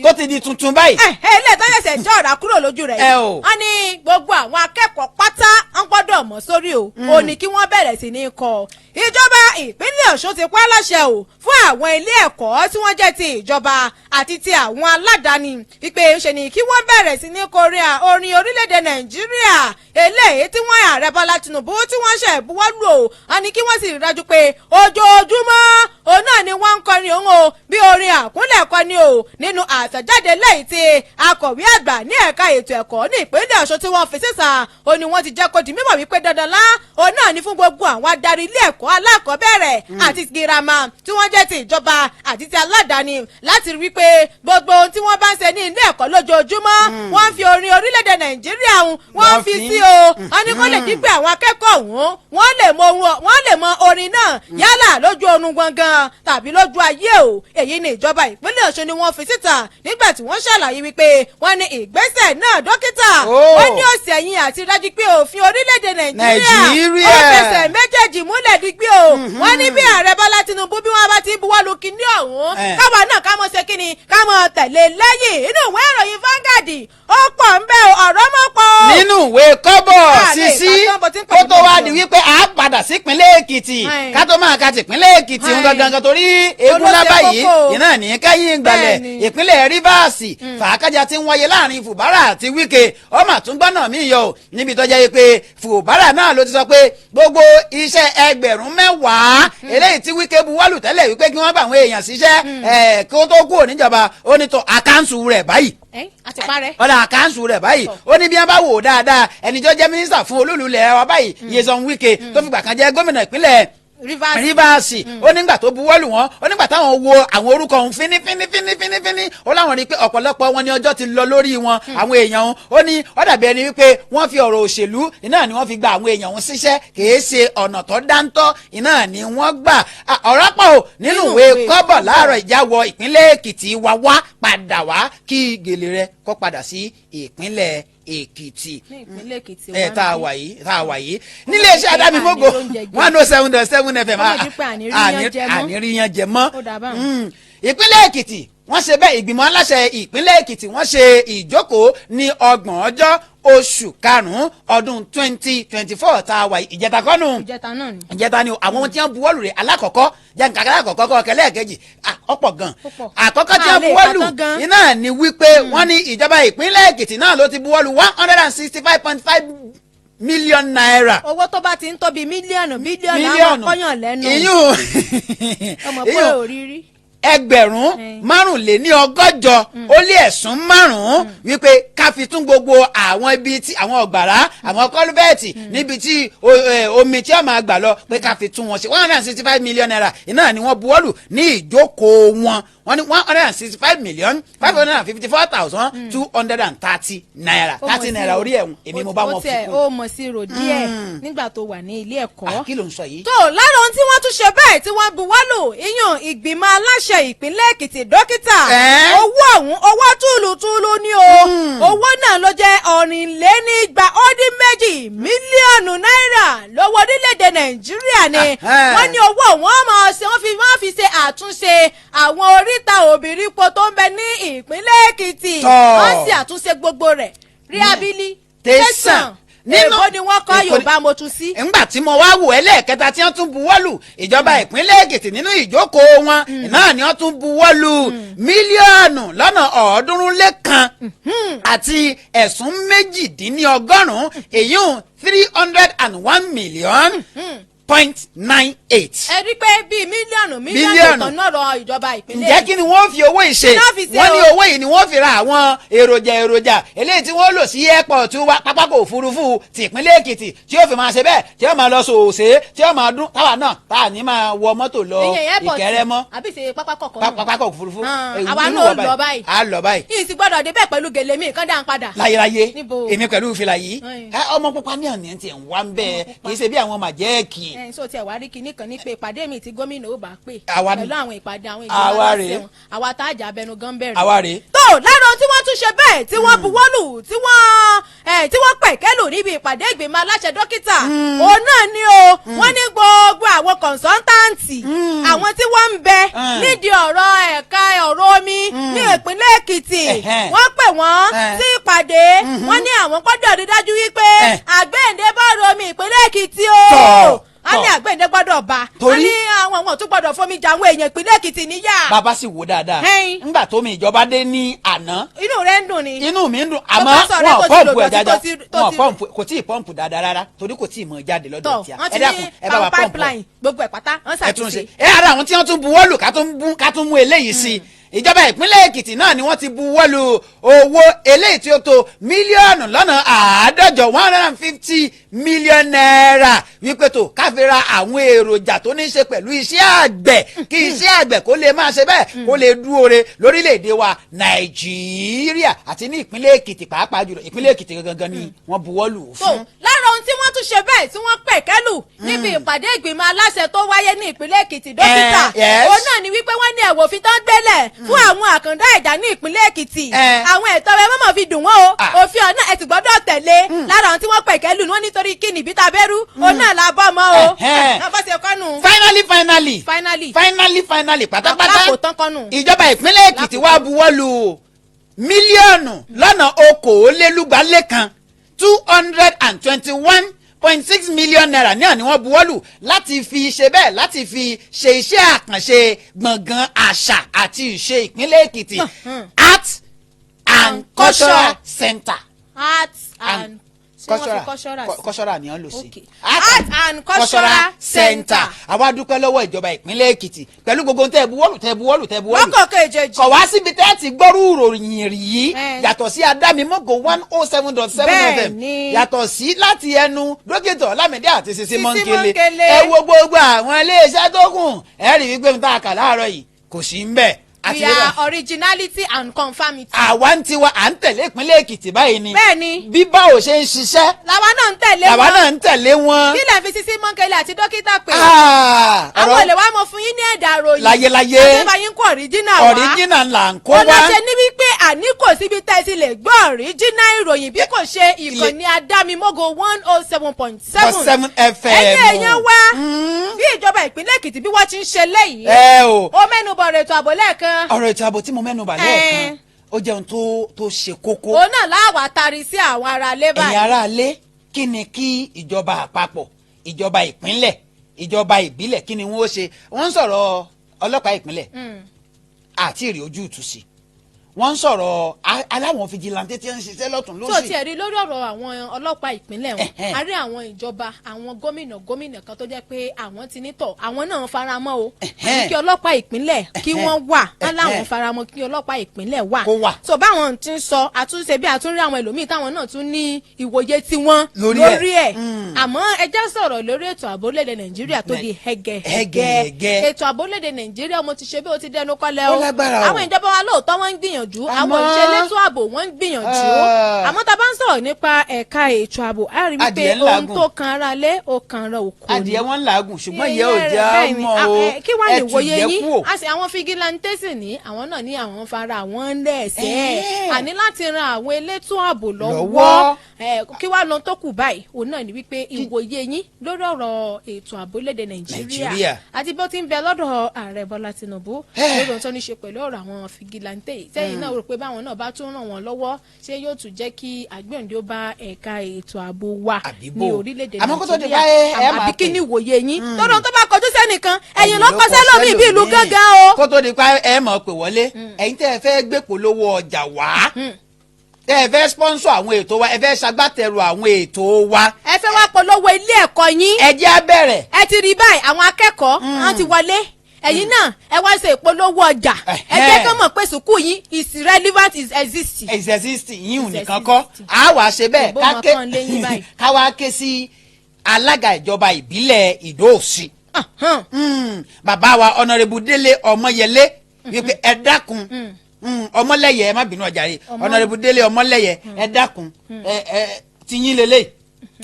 [SPEAKER 1] tó ti di tuntun báyìí.
[SPEAKER 2] ilé ìtọ́jẹsẹ̀ jẹ́ ọ̀rá kúrò lójú rẹ̀ yìí wọ́n ní gbogbo àwọn akẹ́kọ̀ọ́ pátá wọ́n gbọ́dọ̀ mọ̀ sórí o ò ní kí wọ́n bẹ̀rẹ̀ sí ní kọ́ ìjọba ìpínlẹ̀ Ọ̀ṣun ti pa láṣẹ o fún àwọn ilé ẹ̀kọ́ tí wọ́n jẹ́ ti ìjọba àti ti àwọn aládàáni ìpè ṣe ni kí wọ́n bẹ̀rẹ̀ sí ní kọrin orin orílẹ̀-èdè Nàìjíríà eléyìí tí wọ́n Ààrẹ Bọ́lá Tinubu tí wọ́n ṣe buwọ́lù o wọ́n ní kí wọ́n sì rí dájú pé ojoojúmọ́ òun náà ni wọ́n ń kọrin òun o bí orin àkúnlẹ̀kọ ni o nínú àtẹ̀jáde lẹ́yìn tí akọ̀wé àgbà ní ẹ̀ka ètò ẹ̀kọ́ ní ìpínlẹ̀ Ọ̀ṣun tí wọ́n fi síta ó ní wọ́n ti jẹ́ kó di mímọ̀ wípé dandan lá òun náà ni fún gbogbo àwọn adarí ilé ẹ̀kọ́ alákọ̀ọ́bẹ̀rẹ̀ àti girama tí wọ́n jẹ́ ti ìjọba àti ti aládàáni láti rí pé gbogbo ohun tí wọ́n bá ń ṣe ní ilé ẹ̀kọ́ lójoojúmọ́ wọ́n fi orin orílẹ̀-èdè Nàìjíríà wọ́n fi sí o wọ́n ní kó lè dín pé àwọn akẹ́kọ̀ọ́ wọ́n lè mọ orin náà yálà lójú oorun gangan tàbí lójú ayé o èyí ni ìjọba ìpínlẹ̀ Ọ̀ṣun ni wọ́n fi síta nígbà tí wọ́n ṣàlàyé wípé wọ́n ní ìgbésẹ̀ náà dókítà wọ́n ní òsì ẹ̀yìn àti dájú pé òfin orílẹ̀-èdè Nàìjíríà ó fẹsẹ̀ méjèèjì múlẹ̀ dígbé o wọ́n ní bí Ààrẹ Bọ́lá Tinubu bí wọ́n bá ti buwọ́lù kíní ọ̀hún káwa náà ká mọ̀ ṣe kíni ká mọ̀ tẹ̀lé lẹ́yìn inú ìwé ìròyìn Vanguard ó pọ̀ ń bẹ́ ọ̀rọ̀ mọ́ pọ̀.
[SPEAKER 1] nínú ìwé kọ́bọ̀ Sisi kó tó wá di wípé a padà sípínlẹ̀ Èkìtì ká tó máa ka tìpínlẹ̀ Èkìtì ń gangan torí eégún lábá yìí iná ní kẹ́yìn gbalẹ̀ ìpínlẹ̀ Rivers fàákájà ti ń wáyé láàrin Fubara àti Wike ọmọ àtúngbọ́nà mi yọ níbi tó jẹ́ pé Fubara náà ló ti sọ pé gbogbo iṣẹ́ 10,000 eléyìí tí Wike buwọ́lù tẹ́lẹ̀ wípé kí wọ́n bá àwọn èèyàn ṣiṣẹ́ kí ó tó kúrò níjọba ó ní tó àkáǹtù rẹ̀ báyìí ọ̀dà àkáǹtù rẹ̀ báyìí ó ní bí wọ́n bá wò ó dáadáa ẹni tó jẹ́ mínísítà fún olúlulẹ̀ wa báyìí Nyesom Wike tó fìgbà kan jẹ́ gómìnà ìpínlẹ̀ Rivers ó nígbà tó buwọ́lù wọn ó nígbà táwọn wo àwọn orúkọ òun fínífíní ó láwọn rí i pé ọ̀pọ̀lọpọ̀ wọn ní ọjọ́ ti lọ lórí wọn àwọn èèyàn òun ó ní ó dàbí ẹni wípé wọ́n fi ọ̀rọ̀ òṣèlú iná ni wọ́n fi gba àwọn èèyàn òun síṣẹ́ kìí ṣe ọ̀nà tó dáńtọ́ iná ni wọ́n gbà ọ̀rọ̀ pọ̀ nínú ìwé kọ́bọ̀ láàárọ̀ ìjáwọ̀ ìpínlẹ̀ Èkìtì wá padà wá kí gèlè rẹ kó padà sí ìpínlẹ̀ Èkìtì tá a wà yìí nílé iṣẹ́ Adámimógo 107.7 FM àníríyàn jẹ mọ́ ìpínlẹ̀ Èkìtì wọ́n ṣe bẹ́ẹ̀ ìgbìmọ̀ aláṣẹ ìpínlẹ̀ Èkìtì wọ́n ṣe ìjókòó ní 30 ọjọ́ oṣù karùn-ún ọdún 2024 tá a wà ìjẹta kọ́nù ìjẹta ni àwọn tí wọ́n buwọ́lù rẹ̀ alákọ̀ọ́kọ́ jẹ́ nǹkan alákọ̀ọ́kọ́ kọ́ kẹlẹ́ kejì ọ̀pọ̀ gan àkọ́kọ́ tí wọ́n buwọ́lù iná ni wípé wọ́n ní ìjọba ìpínlẹ̀ Èkìtì náà ló ti buwọ́lù 165.5 mílíọ̀nù náírà.
[SPEAKER 2] owó tó bá ti ń tóbi mílíọ̀nù àwọn akọ́yàn lẹ́nu ọmọ pé òrírí.
[SPEAKER 1] ẹgbẹ̀rún márùnléní ọgọ́jọ ó lé ẹ̀sùn márùn-ún wípé ká fi tún gbogbo àwọn ibi tí àwọn ọ̀gbàrá àwọn kọ́lùbẹ́ẹ̀tì níbi tí omi tí ó máa gbà lọ pé ká fi tún wọn ṣe 165 million naira iná ni wọ́n buwọ́lù ní ìjókòó wọn wọ́n ní 165,554,230 naira 30 naira orí ẹ̀hún èmi mo bá wọn fún un.
[SPEAKER 2] ó mọ̀ sí rò díẹ̀ nígbà tó wà ní ilé ẹ̀kọ́.
[SPEAKER 1] kí ló ń sọ yìí.
[SPEAKER 2] tó lára ohun tí wọ́n tún ṣe bẹ́ẹ̀ tí wọ́n buwọ́lù iyùn ìgbìmọ̀ aláṣẹ ìpínlẹ̀ Èkìtì dókítà owó ọ̀hún owó túlùtúlù ni o owó náà ló jẹ́ 2,200 mílíọ̀nù náírà lówó orílẹ̀-èdè Nàìjíríà ni wọ́n ní owó ọ̀hún wọ́n fi ṣe àtúnṣe àwọn oríta òbírípo tó ń bẹ ní ìpínlẹ̀ Èkìtì wọ́n sì àtúnṣe gbogbo rẹ̀ rehabilitation èbó ni wọ́n kọ́ Yorùbá mo tún sí.
[SPEAKER 1] ńgbà tí mo wá wò ẹlẹ́ẹ̀kẹta tí wọ́n tún buwọ́lù ìjọba ìpínlẹ̀ Èkìtì nínú ìjókòó wọn náà ni wọ́n tún buwọ́lù mílíọ̀nù lọ́nà 301 àti ẹ̀sùn 180 èyí 301 million. .98.
[SPEAKER 2] ẹ rí pé bíi mílíọ̀nù tó nọ̀rọ̀ ìjọba ìpínlẹ̀.
[SPEAKER 1] ǹjẹ́ kí ni wọ́n fi owó ìṣe wọ́n ní owó yìí ni wọ́n fi ra àwọn èròjà eléyìí tí wọ́n lò sí airport wa pápákọ̀ òfurufú ti ìpínlẹ̀ Èkìtì tí yóò fi máa ṣe bẹ́ẹ̀ tí yóò máa lọ sòòsè tí yóò máa dún táwa náà táà ní máa wọ mọ́tò lọ Ìkẹrẹ mọ́
[SPEAKER 2] àbí ṣe pápákọ̀
[SPEAKER 1] òfurufú
[SPEAKER 2] àwa náà lọ báyìí
[SPEAKER 1] a lọ báyìí.
[SPEAKER 2] yìí sì gbọ́dọ̀ débẹ̀ pẹ̀lú gèlè mi kán dá ń padà.
[SPEAKER 1] láyéláyé èmi pẹ̀lú ìfìlà yìí ọmọ pupa ní àná ti ń wá ń bẹ́ẹ̀ kì í ṣe bí àwọn màjẹ́ẹ̀kì.
[SPEAKER 2] so tiẹ̀ wá rí kinní kan ní pé ìpàdé mi tí gómìnà ó bá pè
[SPEAKER 1] Àwa ni.
[SPEAKER 2] pẹ̀lú àwọn ìpàdé àwọn ìjọba aláṣẹ wọn àwa tá àjà abẹnú gan bẹ̀rẹ̀.
[SPEAKER 1] àwa rèé.
[SPEAKER 2] tó lára tí wọ́n tún ṣe bẹ́ẹ̀ tí wọ́n buwọ́lù tí wọ́n pẹ̀kẹ́lù níbi ìpàdé ìgbìmọ̀ aláṣẹ dókítà òun náà ni o wọ́n ní gbogbo àwọn kọ̀ǹsọ́ntáǹtì àwọn tí wọ́n ń bẹ nídìí ọ̀rọ̀ ẹ̀ka ọ̀rọ̀ omi ní ìpínlẹ̀ Èkìtì wọ́n pè wọ́n sí ìpàdé wọ́n ní àwọn gbọ́dọ̀ rí dájú wípé àgbéǹde bá romi ìpínlẹ̀ Èkìtì o a ní àgbẹ̀ǹdẹ́ gbọ́dọ̀ bá a ní àwọn tún gbọ́dọ̀ fomi jà àwọn èèyàn ìpínlẹ̀ Èkìtì níyà.
[SPEAKER 1] bàbá sì wò dáadáa ńgbà tómi ìjọba dé ní àná.
[SPEAKER 2] inú rẹ̀ ń dùn ni.
[SPEAKER 1] inú mi ń dùn àmọ́ wọn pọ́ǹpù ẹ̀ dáadáa wọn kò tí ì pọ́ǹpù dáadáa rárá torí kò tí ì mọ̀ jáde lọ́dọ̀ tíya.
[SPEAKER 2] ẹ dákun ẹ bá wa pọ́ǹpù ẹ̀ gbogbo ẹ̀ pátá wọ́n ṣàtúnṣe.
[SPEAKER 1] ẹ ara àwọn tí wọ́n tún buwọ́lù ká tún mú eléyìí sí ìjọba ìpínlẹ̀ Èkìtì náà ni wọ́n ti buwọ́lù owó eléyìí tí ó tó mílíọ̀nù lọ́nà 150 million naira wípé tó káfíra àwọn èròjà tó ní í ṣe pẹ̀lú iṣẹ́ àgbẹ̀ kí iṣẹ́ àgbẹ̀ kó lè máa ṣe bẹ́ẹ̀ kó lè dúore lórílẹ̀‐èdè wa Nàìjíríà àti ní ìpínlẹ̀ Èkìtì pàápàá jùlọ ìpínlẹ̀ Èkìtì gangan ni wọ́n buwọ́lù fún.
[SPEAKER 2] lára ohun tí wọ́n tún ṣe bẹ́ẹ̀ tí wọ́n pẹ̀kẹ́lù níbi ìpàdé ìgbìmọ̀ aláṣẹ tó wáyé ní ìpínlẹ̀ Èkìtì dókítà òun náà ni wípé wọ́n ní ẹ̀wòfin tó ń gbélẹ̀ fún àwọn àkàndá ẹ̀dá ní ìpínlẹ̀ Èkìtì àwọn ẹ̀tọ́ rẹ̀ mọ̀mọ́ fi dùn wọ́n o òfin ọ̀nà ẹ̀ sì gbọ́dọ̀ tẹ̀lé lára àwọn tí wọ́n pẹ̀kẹ́lù ni wọ́n nítorí kí ni ìbíta bẹ́rú òun náà la bọ́ mọ́ o.
[SPEAKER 1] finally pátápátá ìjọba ìpínlẹ̀ Èkìtì wá buwọ́lù mílíọ̀nù lọ́nà 221 2.6 million naira náà ni wọ́n buwọ́lù láti fi ṣe bẹ́ẹ̀ láti fi ṣe iṣẹ́ àkànṣe gbọ̀ngàn àṣà àti ìṣe ìpínlẹ̀ Èkìtì Art and Cultural Center.
[SPEAKER 2] Art and
[SPEAKER 1] cultural ni wọ́n lò sí.
[SPEAKER 2] Art and Cultural Center.
[SPEAKER 1] àwa dúpẹ́ lọ́wọ́ ìjọba ìpínlẹ̀ Èkìtì pẹ̀lú gbogbo tẹ́ buwọ́lù.
[SPEAKER 2] lọ́kọ̀ọ̀kan èjèèjì.
[SPEAKER 1] kọ̀ wá síbi tẹ́ ti gbọ́rú ìròyìn yìí yàtọ̀ sí Adámimógo 107.7 FM yàtọ̀ sí láti ẹnu dókítà Ọlámídé àti Sisi Mọ́ńkélé ẹ wo gbogbo àwọn iléeṣẹ́ tó kù ẹ rí wípé n ta kà láàárọ̀ yìí kò sí ń bẹ̀.
[SPEAKER 2] We are originality and conformity.
[SPEAKER 1] àwa ń tiwa à ń tẹ̀lé ìpínlẹ̀ Èkìtì báyìí ni.
[SPEAKER 2] bẹ́ẹ̀ni.
[SPEAKER 1] bí báwo ṣe ń ṣiṣẹ́.
[SPEAKER 2] làwa náà ń tẹ̀lé wọn.
[SPEAKER 1] làwa náà ń tẹ̀lé wọn.
[SPEAKER 2] kí lè fi Sisi Mọ́ńkélé àti dókítà pé. àwọn olè wa mọ fún yín ní ẹ̀dà ròyìn.
[SPEAKER 1] láyéláyé.
[SPEAKER 2] àti báyìí ń kó original wá.
[SPEAKER 1] original là ń kó wá.
[SPEAKER 2] ọlọ́ṣẹ́ ní wípé àní kò síbi tẹ́sí lè gbọ́ original ìròyìn bí kò ṣe ìkànnì Adámimógo 107.7
[SPEAKER 1] FM.
[SPEAKER 2] ẹ̀yin èèyàn wá bí ìjọba ìpínlẹ̀ Èkìtì bí wọ́n ti ń ṣe léyìí. ó mẹ́nu bọ̀rọ̀ ètò ààbò lẹ́ẹ̀kan.
[SPEAKER 1] ọ̀rọ̀ ètò ààbò tí mo mẹ́nu bà lẹ́ẹ̀kan ó jẹun tó ṣe kókó.
[SPEAKER 2] òun náà láwà tari sí àwọn aráalé báyìí.
[SPEAKER 1] ẹ̀yin aráalé kí ni kí ìjọba àpapọ̀ ìjọba ìpínlẹ̀ ìjọba ìbílẹ̀ kí ni wọ́n ó ṣe wọ́n ń sọ̀rọ̀ ọlọ́pàá ìpínlẹ̀ àti èrè ojú ìtúsí wọ́n ń sọ̀rọ̀ aláwọn fìjìláńtẹ́ tí ń ṣiṣẹ́ lọ́tún lósì.
[SPEAKER 2] tó tiẹ̀ rí lórí ọ̀rọ̀ àwọn ọlọ́pàá ìpínlẹ̀ wọn a rí àwọn ìjọba àwọn gómìnà kan tó jẹ́ pé àwọn ti nítọ̀ àwọn náà faramọ́ o kí ọlọ́pàá ìpínlẹ̀ kí wọ́n wà wọ́n láwọn faramọ́ kí ọlọ́pàá ìpínlẹ̀ wà. tó báwọn ti ń sọ àtúnṣe bí àtúnrí àwọn ẹlòmíì táwọn náà tún ní ìwòye tiwọn lórí ẹ̀ àmọ́ ẹ jẹ́ sọ̀rọ̀ lórí ètò ààbò orílẹ̀-èdè Nàìjíríà tó di hẹ́gẹ́ ètò ààbò orílẹ̀-èdè Nàìjíríà mo ti ṣe bí o ti dẹnu kọ́lẹ̀ o àwọn ìjọba wa lóòótọ́ wọ́n ń gbìyànjú àwọn ìṣẹ̀lẹ̀tò ààbò wọ́n ń gbìyànjú àmọ́ tá a bá ń sọ̀rọ̀ nípa ẹ̀ka ètò ààbò a rí wípé ohun tó kan ara lé ó kan ara òkú ni.
[SPEAKER 1] adìẹ wọn ń làágùn ṣùgbọ́n ìyẹn ò já mọ́ o
[SPEAKER 2] kí wàá ní ìwòye yín a sì àwọn fìgìláńtẹ́sì ní àwọn náà ní àwọn fara àwọn ń lẹ̀ẹ́sẹ̀ àní láti ran àwọn elétò ààbò lọ́wọ́ kí wàá lọ tó kù báyìí òun náà ni wípé ìwòye yín lórí ọ̀rọ̀ ètò ààbò lédè Nàìjíríà àti bó ti ń bẹ lọ́dọ̀ ààrẹ Bọ́lá Tinubu lórí ohun tó ní ṣe pẹ̀lú ọ̀rọ̀ àwọn fìgìláńtẹ̀ sẹ́yìn náà rò pé báwọn náà bá tún ràn wọ́n lọ́wọ́ ṣé yóò tún jẹ́ kí àgbẹ̀ǹdé ó bá ẹ̀ka ètò ààbò wa ní orílẹ̀-èdè Nàìjíríà àbí kí ni ìwòye yín lọ́dọ̀ tó bá kọjú sẹ́nìkan ẹ̀yìn ló kọ́ sẹ́lómi ìbí ìlú gángan o.
[SPEAKER 1] kó tó di pa ẹ mọ̀ pé wọlé ẹ̀yin tẹ́ ẹ fẹ́ gbé polówó ọjà wá tẹ́ ẹ fẹ́ sponsor àwọn ètò wa ẹ fẹ́ ṣagbátẹrù àwọn ètò wa.
[SPEAKER 2] ẹ fẹ́ wá polówó ilé ẹ̀kọ́ yín.
[SPEAKER 1] ẹ jẹ́ á bẹ̀rẹ̀.
[SPEAKER 2] ẹ ti rí báyìí àwọn akẹ́kọ̀ọ́ wọ́n ti wọlé ẹ̀yin náà ẹ wá ṣe ìpolówó ọjà ẹ jẹ́ kí wọ́n mọ̀ pé sùkúù yín is relevant is existing.
[SPEAKER 1] is existing yín ò nìkan kọ́ a wà ṣe bẹ́ẹ̀ ká wá ké sí alága ìjọba ìbílẹ̀ Ìdó-Òsì bàbá wa Honorable Délé Ọmọyẹlé wípé ẹ dákun Ọmọlẹ́yẹ ẹ má bínú ọjà rẹ Honorable Délé Ọmọlẹ́yẹ ẹ dákun tiyín lélẹ̀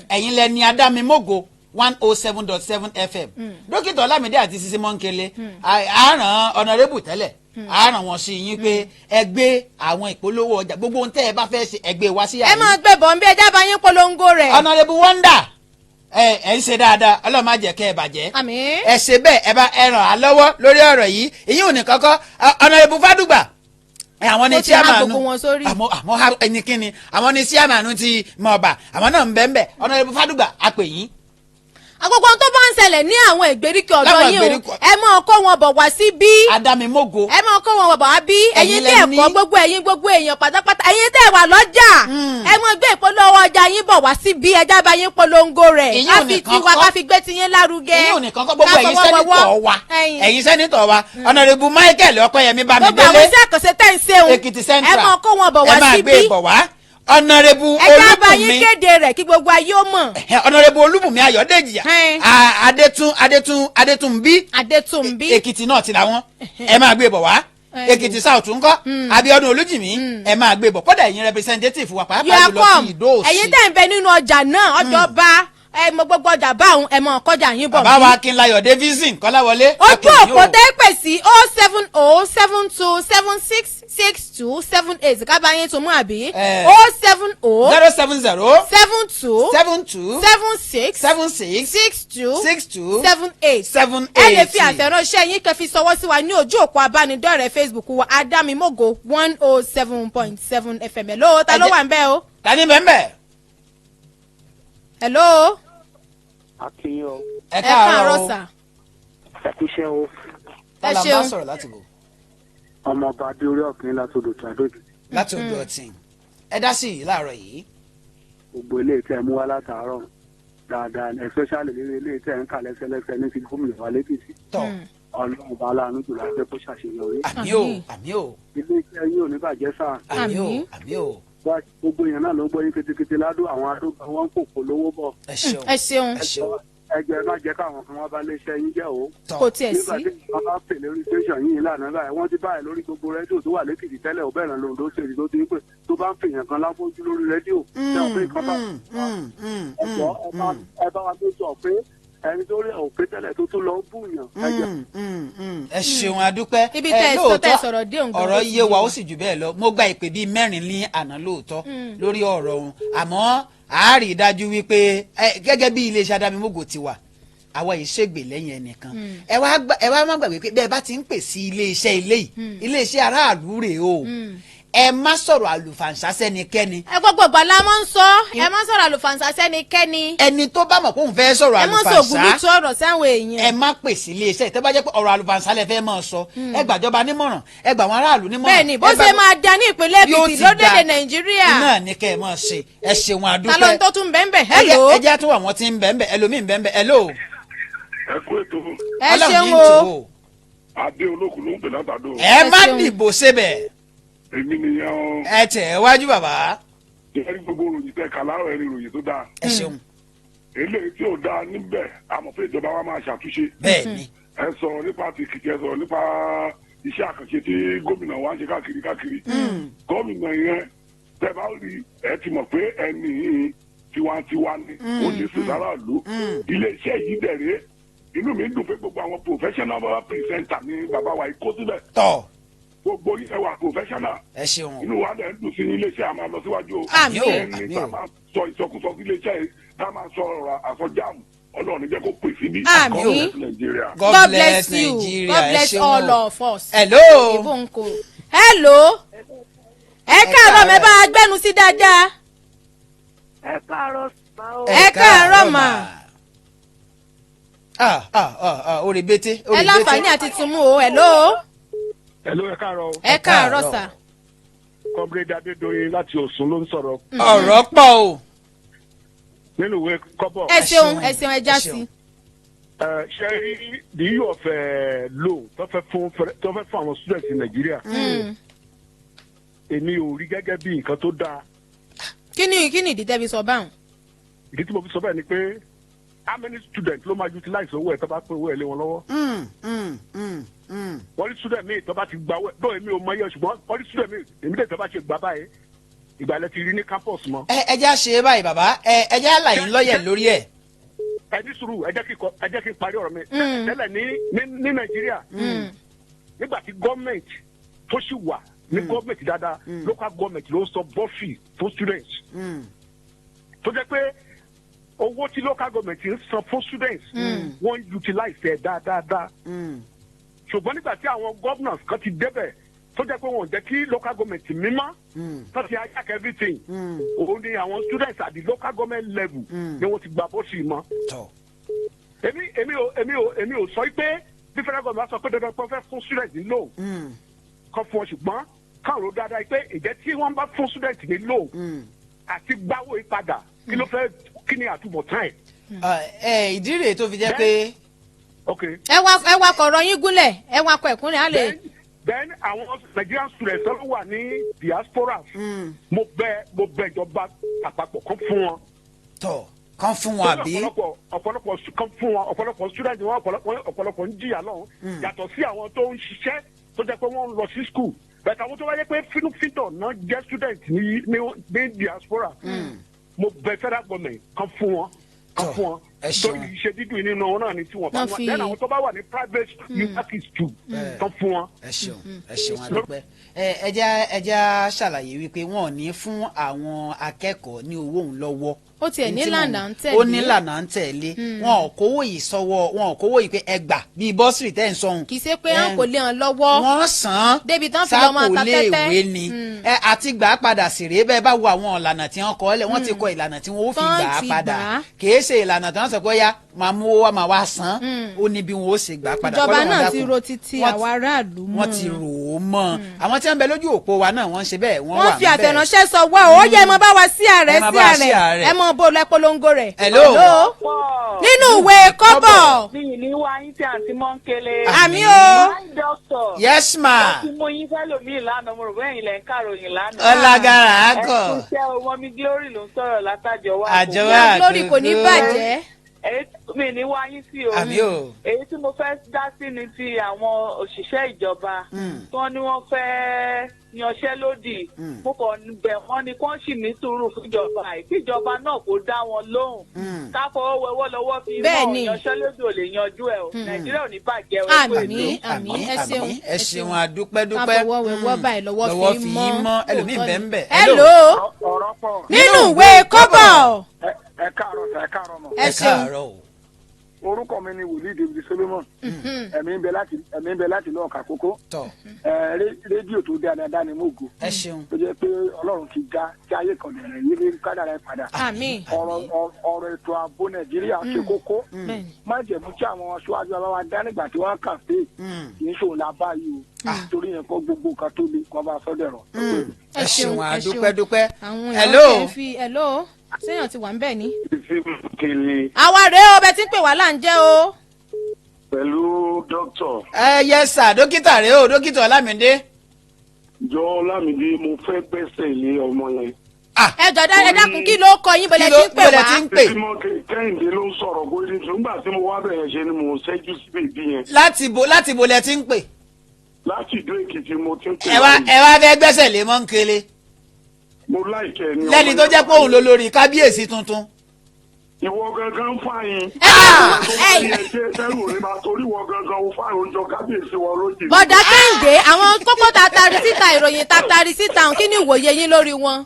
[SPEAKER 1] ẹ̀yin lẹni Adámimógo 107.7 FM dókítà Ọlámídé àti Sisi Mọ́ńkélé àárán Honorable tẹ́lẹ̀ àárán wọn sí yín pé ẹ gbé àwọn ìpolówó ọjà gbogbo ohun tẹ́ ẹ bá fẹ́ ṣe ẹ gbé wá sí àyè.
[SPEAKER 2] ẹ máa gbé bọ̀ ń bí ẹja bá yín polongo rẹ̀.
[SPEAKER 1] Honorable Wonder ẹ ń ṣe dáadáa Ọlọ́run má jẹ́ kẹ́ ẹ bàjẹ́.
[SPEAKER 2] Àmín.
[SPEAKER 1] ẹ ṣe bẹ́ẹ̀ ẹ bá ẹ ràn á lọ́wọ́ lórí ọ̀rọ̀ yìí èyí ò ní kọ́kọ́ Honorable Fádùgbà àwọn ni chairman àwọn ẹnikẹ́ni àwọn ni chairman ti mọ̀ọ́bà àwọn náà ń bẹ́ẹ̀ bẹ́ẹ̀ Honorable Fádùgbà àpè yín.
[SPEAKER 2] àgbogbo tó bá ń ṣẹlẹ̀ ní àwọn ìgbèríko ọ̀dọ́ yín o ẹ máa kó wọn bọ̀ wá sí bí.
[SPEAKER 1] Adámimógo.
[SPEAKER 2] ẹ máa kó wọn bọ̀ wá bí ẹ̀yin ilé ẹ̀kọ́ gbogbo èèyàn pátápátá ẹ̀yin tẹ́ wà lọ́jà ẹ máa gbé ìpolówó ọjà yín bọ̀ wá sí bí ẹja bá yín polongo rẹ̀ ká fi tiwa ká fi gbé tiyín lárugẹ.
[SPEAKER 1] èyí ò ní kankan gbogbo ẹ̀yin sẹ́nitọ̀ wa Honorable Michael Ọpẹ́yẹmí Bámidélé
[SPEAKER 2] gbogbo àwọn iṣẹ́ àkànṣe tẹ́ ń ṣe òun
[SPEAKER 1] Èkìtì Central
[SPEAKER 2] ẹ máa kó wọn bọ̀ wá sí bí
[SPEAKER 1] Honorable Olúbùnmi
[SPEAKER 2] ẹja bá yín kéde rẹ̀ kí gbogbo ayé ó mọ̀.
[SPEAKER 1] Honorable Olúbùnmi Ayọ̀dèjì Adétúnbí Èkìtì náà ti làwọn ẹ máa gbé bọ̀ wá Èkìtì South ńkọ́ Abíọ́dún Olújìmí ẹ máa gbé bọ̀ kódà ẹ̀yin representative wa pàápàá jùlọ sí Ìdó-Òsì.
[SPEAKER 2] ẹ̀yin tẹ́ ń bẹ nínú ọjà náà ọjọ́ bá ẹ mọ gbogbo ọjà báwọn ẹ mọ kọjá yín bọ̀ bí.
[SPEAKER 1] bàbá wa Akínláyọ̀ Davidson Kọ́láwọlé.
[SPEAKER 2] ojú òpó tẹ́ pè sí 07072766278 kábà yín tún mú àbí 07072766278 ẹ lè fi àtẹ̀ránṣẹ́ yín kẹ́ fi ṣọwọ́ sí wa ní ojú òpó abánidọ́rẹ̀ẹ́ Facebook wa Adámimógo 107.7 FM hello ta ló wà ń bẹ̀ o.
[SPEAKER 1] ta ni bẹ́ẹ̀ bẹ́ẹ̀.
[SPEAKER 2] hello.
[SPEAKER 4] Akínyó.
[SPEAKER 1] ẹ káàárọ̀
[SPEAKER 2] sà.
[SPEAKER 4] ẹ kúṣẹ́ o.
[SPEAKER 2] ẹ
[SPEAKER 1] ṣeun.
[SPEAKER 2] ṣeun.
[SPEAKER 1] sọ̀rọ̀ láti bò.
[SPEAKER 4] ọmọọba adéorí ọ̀kìn láti odò tó àdójì.
[SPEAKER 1] láti odò ọ̀tìn ẹ dá sí yìí láàárọ̀ yìí.
[SPEAKER 4] gbogbo ilé tẹ mú wá látàárọ̀ dáadáa especially nínú ilé tẹ ń kà lẹ́sẹ̀lẹ́sẹ̀ ní ti gómìnà wa lẹ́kìtì.
[SPEAKER 1] tọ́
[SPEAKER 4] ọlọ́run bá aláàánú jù láti kó ṣàṣeyọrí.
[SPEAKER 1] àmì o àmì o.
[SPEAKER 4] ilé iṣẹ́ yín ò ní bàjẹ́ sáà.
[SPEAKER 1] àmì o àmì o.
[SPEAKER 4] gbogbo èèyàn náà ló gbọ́ yín ketekete ládùn àwọn adógbà wọn kò polówó bọ̀.
[SPEAKER 1] ẹ ṣeun
[SPEAKER 2] ẹ ṣeun.
[SPEAKER 1] ẹ ṣeun.
[SPEAKER 4] ẹgbẹ́ má jẹ́ káwọn kan wá bá léṣẹ́ yín jẹ́ o.
[SPEAKER 2] kò tiẹ̀
[SPEAKER 4] nígbà
[SPEAKER 2] sí.
[SPEAKER 4] tí wọ́n bá pè lórí tẹ̀sán yìí lánàá báyìí wọ́n ti báyìí lórí gbogbo rédíò tó wà lẹ́kìtì tẹ́lẹ̀ ò bẹ̀rẹ̀ lòdò ṣèlú tó ti ń pè tó bá ń pèèyàn kan láfojú lórí rédíò tẹ́ ò pé kan bá ẹ̀jọ̀ ẹ bá wa tó sọ pé ẹni tó rí òpé tẹ́lẹ̀ tó lọ ń bùyàn ẹ̀jẹ̀.
[SPEAKER 1] ẹ ṣeun adúpẹ́.
[SPEAKER 2] ibi tẹ́ sọ̀rọ̀ dé òǹkà.
[SPEAKER 1] ọ̀rọ̀ yé wa ó sì jù bẹ́ẹ̀ lọ mo gba ìpè bíi 4 ní àná lóòótọ́ lórí ọ̀rọ̀ òun àmọ́ a rí i dájú wípé gẹ́gẹ́ bí iléeṣẹ́ Adámimógo ti wà àwa yìí ṣègbè lẹ́yìn ẹnìkan ẹ wá má gbàgbé pé bẹ́ẹ̀ bá ti ń pè sí iléeṣẹ́ ilé yìí iléeṣẹ́ aráàlú rèé o ẹ má sọ̀rọ̀ àlùfàǹsá sẹ́nikẹ́ni.
[SPEAKER 2] ẹ gbogbo ìgbà la máa ń sọ ẹ má sọ̀rọ̀ àlùfàǹsá sẹ́nikẹ́ni.
[SPEAKER 1] ẹni tó bá mọ̀ pé òun fẹ́ sọ̀rọ̀ àlùfàǹsá
[SPEAKER 2] ẹ má sọ ògùnbí tó ọ̀rọ̀ sáwọn èèyàn.
[SPEAKER 1] ẹ má pè sí iléeṣẹ́ ìtẹ́ bá jẹ́ pé ọ̀rọ̀ àlùfàǹsá lẹ fẹ́ máa sọ ẹ gbàjọba nímọ̀ràn ẹ gbà wọn aráàlú nímọ̀ràn.
[SPEAKER 2] bẹ́ẹ̀ni bó ṣe máa da ní ìpínlẹ̀ Èkìtì lórílẹ̀-èdè Nàìjíríà.
[SPEAKER 1] náà ní kẹ́ ẹ máa ṣe ẹ ṣeun àdúpẹ́.
[SPEAKER 2] ta ló ń tó tún bẹ́ẹ̀ hello.
[SPEAKER 1] ẹ jẹ́ àtúwọ̀ wọn ti ń bẹ́ẹ̀ ẹlòmíì ń bẹ́ẹ̀ hello.
[SPEAKER 5] ẹ kú ètò.
[SPEAKER 2] ẹ ṣeun o.
[SPEAKER 5] adé olókùn ló ń pè látàdó.
[SPEAKER 1] ẹ má dìbò síbẹ̀.
[SPEAKER 5] èmi nìyẹn o.
[SPEAKER 1] ẹ tẹ̀ ẹ wájú bàbá.
[SPEAKER 5] jẹ́rí gbogbo ròyìn tẹ̀ kàlárọ̀ ẹni ròyìn tó dáa.
[SPEAKER 1] ẹ ṣeun.
[SPEAKER 5] eléyìí tí ò dáa níbẹ̀ àmọ́ pé ìjọba wa máa ṣàtúnṣe.
[SPEAKER 1] bẹ́ẹ̀ni.
[SPEAKER 5] ẹ sọ̀rọ̀ nípa ti Èkìtì ẹ sọ̀rọ̀ nípa iṣẹ́ àkànṣe tí gómìnà wa ń ṣe káàkiri. gómìnà yẹn tẹ bá rí ẹ ti mọ̀ pé ẹni tiwantiwa ni ó ní sùsàrà lù iléeṣẹ́ yìí dẹ̀rẹ́ inú mi dùn pé gbogbo àwọn professional presenter ni bàbá wa yìí kó síbẹ̀.
[SPEAKER 1] tọ́
[SPEAKER 5] gbogbo yìí ẹ wà professional.
[SPEAKER 1] ẹ ṣeun.
[SPEAKER 5] inú wa dẹ̀ ń dùn sí iléeṣẹ́ àmà lọ síwájú.
[SPEAKER 2] Àmín o,
[SPEAKER 5] ẹni tá a máa sọ ìsọkúsọ sí iléeṣẹ́ yìí tá a máa sọ ọ̀rọ̀ àsọjáàmù ọlọ́run jẹ́ kó pè síbi.
[SPEAKER 2] Àmín.
[SPEAKER 5] God bless Nigeria.
[SPEAKER 2] God bless you.
[SPEAKER 1] Nigeria.
[SPEAKER 2] God
[SPEAKER 1] ẹ
[SPEAKER 2] bless
[SPEAKER 1] ṣeun.
[SPEAKER 2] all of us.
[SPEAKER 1] hello.
[SPEAKER 2] Ìbùnkù. Hello. Ẹ káàárọ̀ mẹ́ bá a gbẹ́nu sí dáadáa.
[SPEAKER 6] ẹ káàárọ̀ sá o.
[SPEAKER 2] Ẹ káàárọ̀ mà.
[SPEAKER 1] orí bété.
[SPEAKER 2] Ẹ láǹfààní àti tún mú o. Hello.
[SPEAKER 5] hello ẹ káàárọ̀.
[SPEAKER 2] Ẹ káàárọ̀ sà.
[SPEAKER 5] Comrade Adédoyin láti Ọ̀ṣun ló ń sọ̀rọ̀.
[SPEAKER 1] ọ̀rọ̀ pọ̀ o.
[SPEAKER 5] nínú ìwé kọ́bọ̀.
[SPEAKER 2] Ẹ ṣeun ẹ já sí.
[SPEAKER 5] ṣe rí the use of loan tó fẹ́ fún àwọn students in Nigeria. èmi ò rí gẹ́gẹ́ bí nǹkan tó dáa.
[SPEAKER 2] Kí ni ìdí tẹ́ fi sọ báwọn?
[SPEAKER 5] ìdí tí mo fi sọ bẹ́ẹ̀ ni pé how many students ló máa utilize owó ẹ̀ tó bá pín owó ẹ̀ lé wọn lọ́wọ́. wọ́n ní student mi tó bá ti gba owó ẹ̀ bóyá mi ò mọ iye ṣùgbọ́n wọ́n ní student mi èmi lè tó bá ṣe gbà báyìí ìgbàlẹ̀ ti rí ní campus mọ́.
[SPEAKER 1] ẹ jẹ́ àṣe báyìí bàbá ẹ jẹ́ àlàyé lọ́yẹ̀ lórí ẹ̀.
[SPEAKER 5] ẹ ní sùúrù ẹ jẹ́ kí n parí ọ̀rọ̀ mi. tẹ́lẹ̀ ní Nàìjíríà nígbà tí gọ́ọ̀mẹ̀ntì tó sì wà ní gọ́ọ̀mẹ̀ntì dáadáa local government ló ń sọ bọ́fì fún students. tó jẹ́ pé owó tí local government ń san fún students wọ́n utilize ẹ̀ dáadáa. ṣùgbọ́n nígbà tí àwọn governors kan ti débẹ̀ tó jẹ́ pé wọ́n jẹ́ kí local government mímọ́ tó ti hijack everything òun ni àwọn students at the local government level ni wọ́n ti gba bọ́ọ̀sì mọ́. èmi ò sọ pé bí federal government sọ pé dandan pé wọ́n fẹ́ fún students ní loan kan fún ọ ṣùgbọ́n káwọn ló dáadáa pé ìjẹ́ tí wọ́n bá fún students ní loan àti gbáwó ìpadà kí ni àtúbọ̀tán ẹ̀.
[SPEAKER 1] ìdí rèé tó fi jẹ́ pé.
[SPEAKER 2] ẹ wá kọ̀rọ̀ yín gúnlẹ̀ ẹ wá kọ ẹ̀kúnlẹ̀ á lè.
[SPEAKER 5] then àwọn Nigerian students tó wà ní diaspora mo bẹ̀ ìjọba àpapọ̀ kan fún wọn.
[SPEAKER 1] kan fún wọn àbí.
[SPEAKER 5] ọ̀pọ̀lọpọ̀ kan fún wọn ọ̀pọ̀lọpọ̀ students wọn ọ̀pọ̀lọpọ̀ ń jìyà lọ́hùn yàtọ̀ sí àwọn tó ń ṣiṣẹ́ tó jẹ́ pé wọ́n ń lọ sí school bẹ̀ẹ̀ àwọn tó wáyé pé fínúfíntọ̀ náà jẹ́ student ní diaspora mo bẹ̀ federal government kan fún wọn torí ìṣe dídùn nínú wọn náà ni tí wọn bá wọn lẹ́nu àwọn tó bá wà ní private universities too kan fún wọn.
[SPEAKER 1] ẹ ṣeun àdúpẹ́ ẹ jẹ́ ṣàlàyé wípé wọn ò ní fún àwọn akẹ́kọ̀ọ́ ní owó òun lọ́wọ́.
[SPEAKER 2] ó tiẹ̀ ní lànà ń tẹ̀lé.
[SPEAKER 1] ó ní lànà ń tẹ̀lé wọn ò kówó yìí sọ́wọ́ wọn ò kówó yìí pé ẹgbà bíi bọ́sìrì tẹ́ ń sọ̀hún.
[SPEAKER 2] kì í ṣe pé wọn kò lé wọn lọ́wọ́.
[SPEAKER 1] wọ́n san sápò léèwé ni àti gbà á padà sí rèé bẹ́ẹ̀ bá wo àwọn ìlànà tí wọ́n kọ́ lẹ̀ wọ́n ti kọ ìlànà tí wọ́n ó fi gbà á padà kì í ṣe ìlànà tí wọ́n sọ pé yá máa mú owó máa wá san ó ní bí wọn ó ṣe gbà á padà.
[SPEAKER 2] ìjọba náà ti ro títí àwọn aráàlú mọ́.
[SPEAKER 1] wọ́n ti rò ó mọ́ àwọn tí wọ́n bẹ lójú òpó wa náà wọ́n ń ṣe bẹ́ẹ̀ wọ́n wà ń bẹ́ẹ̀.
[SPEAKER 2] wọ́n fi àtẹ̀ránṣẹ́ sọ wá ó yẹ mọ bá wa sí ààrẹ ẹ mọ bó lẹ polongo rẹ̀.
[SPEAKER 1] hello.
[SPEAKER 2] nínú ìwé kọ́bọ̀.
[SPEAKER 6] mi ní wá yín tí àǹtí mọ́ ń kele.
[SPEAKER 2] àmì o.
[SPEAKER 1] yes ma.
[SPEAKER 6] ó ti mú yín fẹ́ lòmí ìlànà mo rò bẹ́ẹ̀ ilẹ̀ ń kàròyìn lánàá.
[SPEAKER 1] ọlágara akọ.
[SPEAKER 6] ẹ kú iṣẹ́ ọmọ mi Glory ló ń sọ̀rọ̀ látàjọ wa.
[SPEAKER 1] àjọwọ́ àkókò.
[SPEAKER 2] Glory kò ní bàjẹ́.
[SPEAKER 6] mi ní wá yín sí o.
[SPEAKER 1] àmì o.
[SPEAKER 6] èyí tí mo fẹ́ dá sí ni ti àwọn òṣìṣẹ́ ìjọba tí wọ́n ní wọ́n fẹ́ yanṣẹ́lódì mo kàn bẹ̀ wọ́n ni kí wọ́n sì ní sùúrù fúnjọba ìfìjọba náà kò dá wọn lóhùn ká fọwọ́ wẹwọ́ lọ́wọ́ fi mọ́ yanṣẹ́lódì ò lè yanjú ẹ̀ o Nàìjíríà ò ní bàjẹ́ o.
[SPEAKER 2] àmín
[SPEAKER 1] ẹ ṣeun àdúpẹ́.
[SPEAKER 2] ká fọwọ́ wẹwọ́ báyìí lọ́wọ́ fi mọ́
[SPEAKER 1] ẹlòmíì bẹ́ẹ̀
[SPEAKER 2] hello nínú ìwé kọ́bọ̀.
[SPEAKER 4] ẹ káàárọ̀ mọ́.
[SPEAKER 2] ẹ ṣeun.
[SPEAKER 4] orúkọ mi ni wòlíì David Solomon ẹ̀mí ń bẹ láti lọ́ọ̀ kàkókó rédíò tó dáadáa ni mo gò
[SPEAKER 1] ẹ ṣeun
[SPEAKER 4] tó jẹ́ pé Ọlọ́run ti já tí ayé kan dẹ̀rẹ̀ yí ní kádàrá ẹ̀ padà
[SPEAKER 2] àmín
[SPEAKER 4] ọ̀rọ̀ ètò ààbò Nàìjíríà ṣe kókó má jẹ̀mú tí àwọn aṣáájú àbáwá dá nígbà tí wọ́n kà pé kì í ṣòun la báyìí o torí yẹn kọ́ gbogbo nǹkan tó le kọ́ bá sọ́dẹ̀rọ̀.
[SPEAKER 1] ẹ ṣeun àdúpẹ́.
[SPEAKER 2] àwọn hello sẹ́yìn ti wà ń bẹ̀ ni. àwa rèé o bẹ tí ń pè wá là ń jẹ́ o.
[SPEAKER 5] pẹ̀lú dókítà.
[SPEAKER 1] yes sir dókítà rèé o dókítà Ọlámídé.
[SPEAKER 5] jọ Ọlámídé mo fẹ́ gbẹ́sẹ̀ lé ọmọ yẹn.
[SPEAKER 2] ẹ jọ̀dá ẹ dákun kí ló kọ yín bọ̀lẹ̀ tí ń pè wá.
[SPEAKER 5] Kẹ́hìndé ló ń sọ̀rọ̀ bó ṣe tún gbà tí mo wá bẹ̀rẹ̀ ṣe ni mo ṣẹ́jú sí bèbí yẹn.
[SPEAKER 1] láti bo lẹ ti ń pè.
[SPEAKER 5] láti Ìdó Èkìtì mo ti ń pè.
[SPEAKER 1] ẹ wá fẹ́ gbẹ́sẹ̀ lé Mọ́ńkélé.
[SPEAKER 5] mo láìkẹ́ ni.
[SPEAKER 1] lẹ́ni tó jẹ́ pé òun ló lórí kábíyèsí tuntun.
[SPEAKER 5] ìwọ gangan fàyín. Sẹ́rù ní máa torí ìwọ gangan ó fàyín oúnjẹ kábíyèsí wọn lójì.
[SPEAKER 2] bọ̀dá Kẹ́hìndé àwọn kókó tatari síta ìròyìn tatari síta kí ni ìwòye yín lórí wọn.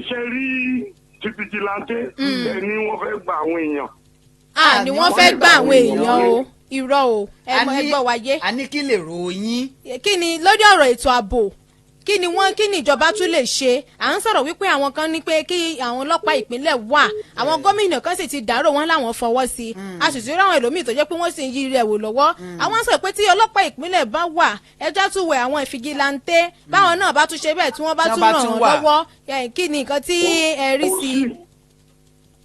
[SPEAKER 5] Ṣe rí ti fìjìláńtẹ́ ẹni wọ́n fẹ́ gba àwọn èèyàn.
[SPEAKER 2] Ni wọ́n fẹ́ gba àwọn èèyàn o irọ́ o ẹgbọ́ wáyé.
[SPEAKER 1] a ní kí lè ròyìn.
[SPEAKER 2] kí ni lórí ọ̀rọ̀ ètò ààbò kí ni ìjọba tún lè ṣe à ń sọ̀rọ̀ wípé àwọn kan ní pé kí àwọn ọlọ́pàá ìpínlẹ̀ wà àwọn gómìnà kan sì ti dárò wọn láwọn fọwọ́ sí i a sì ti rí àwọn ẹlòmíì tó jẹ́ pé wọ́n sì ń yí rẹ̀ wò lọ́wọ́ àwọn sọ pé tí ọlọ́pàá ìpínlẹ̀ bá wà ẹjọ́ tún wẹ̀ àwọn ìfigilantẹ́ báwọn náà bá tún ṣe bẹ́ẹ̀ tí wọ́n bá tún ràn wọ́n lọ́wọ́ kí ni nǹkan tí ẹ rí sí i.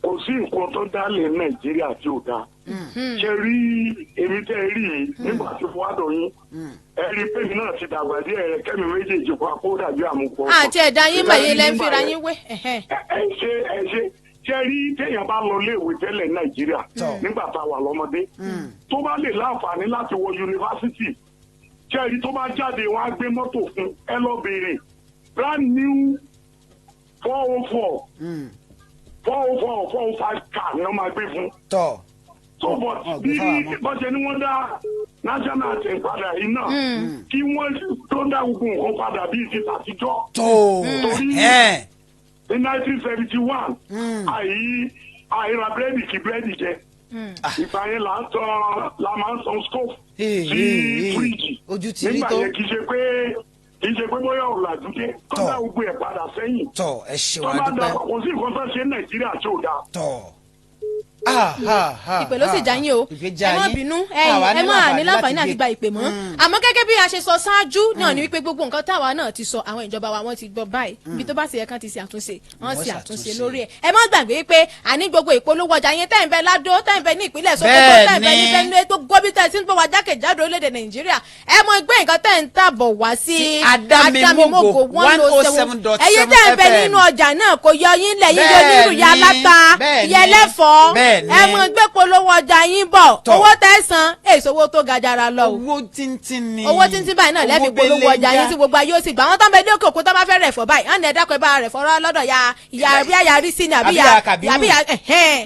[SPEAKER 5] kò sí nǹkan tó dálé Nàìjíríà tí ò dáa ṣe rí èmi tẹ́ ẹ rí yìí nígbà tí fún wádọ̀ yín ẹ rí pèmí náà ti dàgbà díẹ̀ kẹ́mi méjèèjì pa kó dàbí àmupọ̀.
[SPEAKER 2] àti ẹ̀dá yín mọ̀ yín lẹ́ ń fira yín wé.
[SPEAKER 5] ẹ ṣe rí téèyàn bá lọ léèwé tẹ́lẹ̀ Nàìjíríà nígbà tá a wà lọ́mọdé tó bá lè láǹfààní láti wọ yunifásitì ṣe rí tó bá jáde wọn á gbé mọ́tò fún ẹ lọ béèrè brand new 404 405 car ni wọ́n máa gbé fún. so but bí bọ́sẹ̀ ni wọ́n dá national anthem padà yìí náà kí wọ́n tó dá gbogbo nǹkan padà bíi ti tàtijọ́. torí ní 1971 àìra búrẹ́dì kí búrẹ́dì jẹ ìgbà yẹn la máa ń san scope sí fíríjì nígbà yẹn kì í ṣe pé bóyá ọ̀làjú dé tó dá gbogbo ẹ̀ padà sẹ́yìn
[SPEAKER 1] ẹ ṣeun
[SPEAKER 5] tó bá dá kò sí nǹkan tó ṣe Nàìjíríà tí ò dáa.
[SPEAKER 2] ìpè ló sì já yín o ẹ má bínú ẹ má ní láǹfààní àti gba ìpè mọ́ àmọ́ gẹ́gẹ́ bí a ṣe sọ ṣáájú náà ni wípé gbogbo nǹkan táwa náà ti sọ àwọn ìjọba wa wọ́n ti gbọ́ báyìí ibi tó bá sì yẹ kán ti ṣe àtúnṣe wọ́n ṣe àtúnṣe lórí ẹ̀ ẹ má gbàgbé wípé àní gbogbo ìpolówó ọjà yẹn tẹ́ ń bẹ ládó tẹ́ ń bẹ ní ìpínlẹ̀ Sókótó tẹ́ ń bẹ ní Benue tó gbóbi tẹ́ sí ń bọ̀ wá jákèjádò orílẹ̀-èdè Nàìjíríà ẹ mọ gbé nǹkan tẹ́ ń tàbọ̀ wá sí Adámimógo 107.7 ẹ̀yin tẹ́ ń bẹ nínú ọjà náà kò yọ yín lẹ̀ yín yọ nírú ya aláta yẹlẹ́fọ̀ọ́ ẹ mọ gbé polówó ọjà yín bọ̀ owó tẹ̀sán èso owó tó gajara lọ o
[SPEAKER 1] owó tíntín ni
[SPEAKER 2] owó tíntín báyìí náà lẹ́ẹ̀fi polówó ọjà yín tí gbogbo ayé ó sì gbà wọ́n tán bẹ ní òkè òkú tó bá fẹ́ rẹ̀ fọ́ báyìí ọ̀nà ẹ̀dá bá rẹ̀ fọ́ lọ́dọ̀ ya bí àyà rí sí ni àbí ya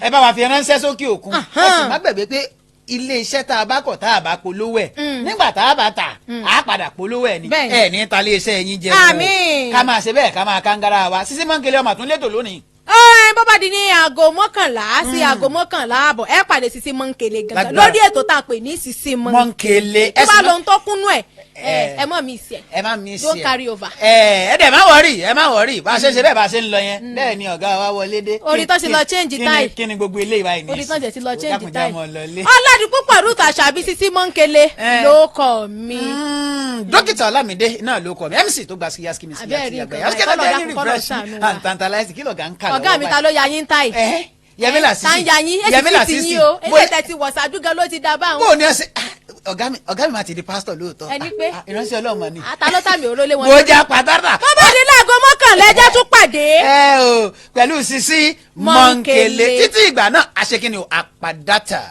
[SPEAKER 1] ẹ bá wa fi ránṣẹ́ sókè òkun ẹ sì má gbàgbé pé ilé iṣẹ́ tá a bá kọ̀ tá a bá polówó ẹ̀ nígbà tá a bá tà á padà polówó ẹ̀ ni ẹ̀ ní ta ilé iṣẹ́ yín jẹ́ o ká máa ṣe bẹ́ẹ̀ ká máa kángára wa Sisi Mọ́ńkèlé ọmọ àtúnlétò lónìí.
[SPEAKER 2] bó bá di ní aago mọ́kànlá sí aago mọ́kànlá àbọ̀ ẹ pàdé Sisi Mọ́ńkèlé gangan lórí ètò tá a pè ní Sisi Mọ́ńkèlé tó bá lóhun tó kúnnú ẹ̀ ẹ mọ̀ mí sí ẹ
[SPEAKER 1] ẹ má mí sí ẹ
[SPEAKER 2] don't carry over.
[SPEAKER 1] ẹ dẹ̀ má wọrí bá a ṣe bẹ́ẹ̀ bá a ṣe ń lọ yẹn bẹ́ẹ̀ ni ọ̀gá wa wọlé dé.
[SPEAKER 2] orí tó ti lọ change tie
[SPEAKER 1] kí ni gbogbo ilé ìwà ìní.
[SPEAKER 2] orí tó ti lọ change tie Ọládipúpọ̀ Ruth Àṣàbí Sisi Mọ́ńkèlé ló kọ mi.
[SPEAKER 1] dókítà Ọlámídé náà ló kọ mi MC tó gba sí yaski mi sí
[SPEAKER 2] abẹ́rẹ́
[SPEAKER 1] yàgbẹ́
[SPEAKER 2] nǹkan
[SPEAKER 1] yaski and tantalize kí lọ̀gá ń kà lọ́wọ́
[SPEAKER 2] ọ̀gá mi ta ló ya yín táì.
[SPEAKER 1] Yẹmílà Sisi
[SPEAKER 2] tá ń ya yín èsì ti yín o èsì tẹ̀ ti wọ̀ ṣáájú ló ti dá báwọn.
[SPEAKER 1] bó o ní ọsẹ ọ̀gá mi máa ti di pásítọ̀ lóòótọ́
[SPEAKER 2] ẹni pé
[SPEAKER 1] ìránṣẹ́ Ọlọ́run mọ̀ ni.
[SPEAKER 2] àtàlọ́ tàmí òrólé wọn.
[SPEAKER 1] mo jà pàtàkì.
[SPEAKER 2] bọ́bá ní láago mọ́kànlá ẹjẹ́ tún pàdé.
[SPEAKER 1] o pẹ̀lú Sisi Mọ́ńkèlé títí ìgbà náà àṣekínni àpàdátà.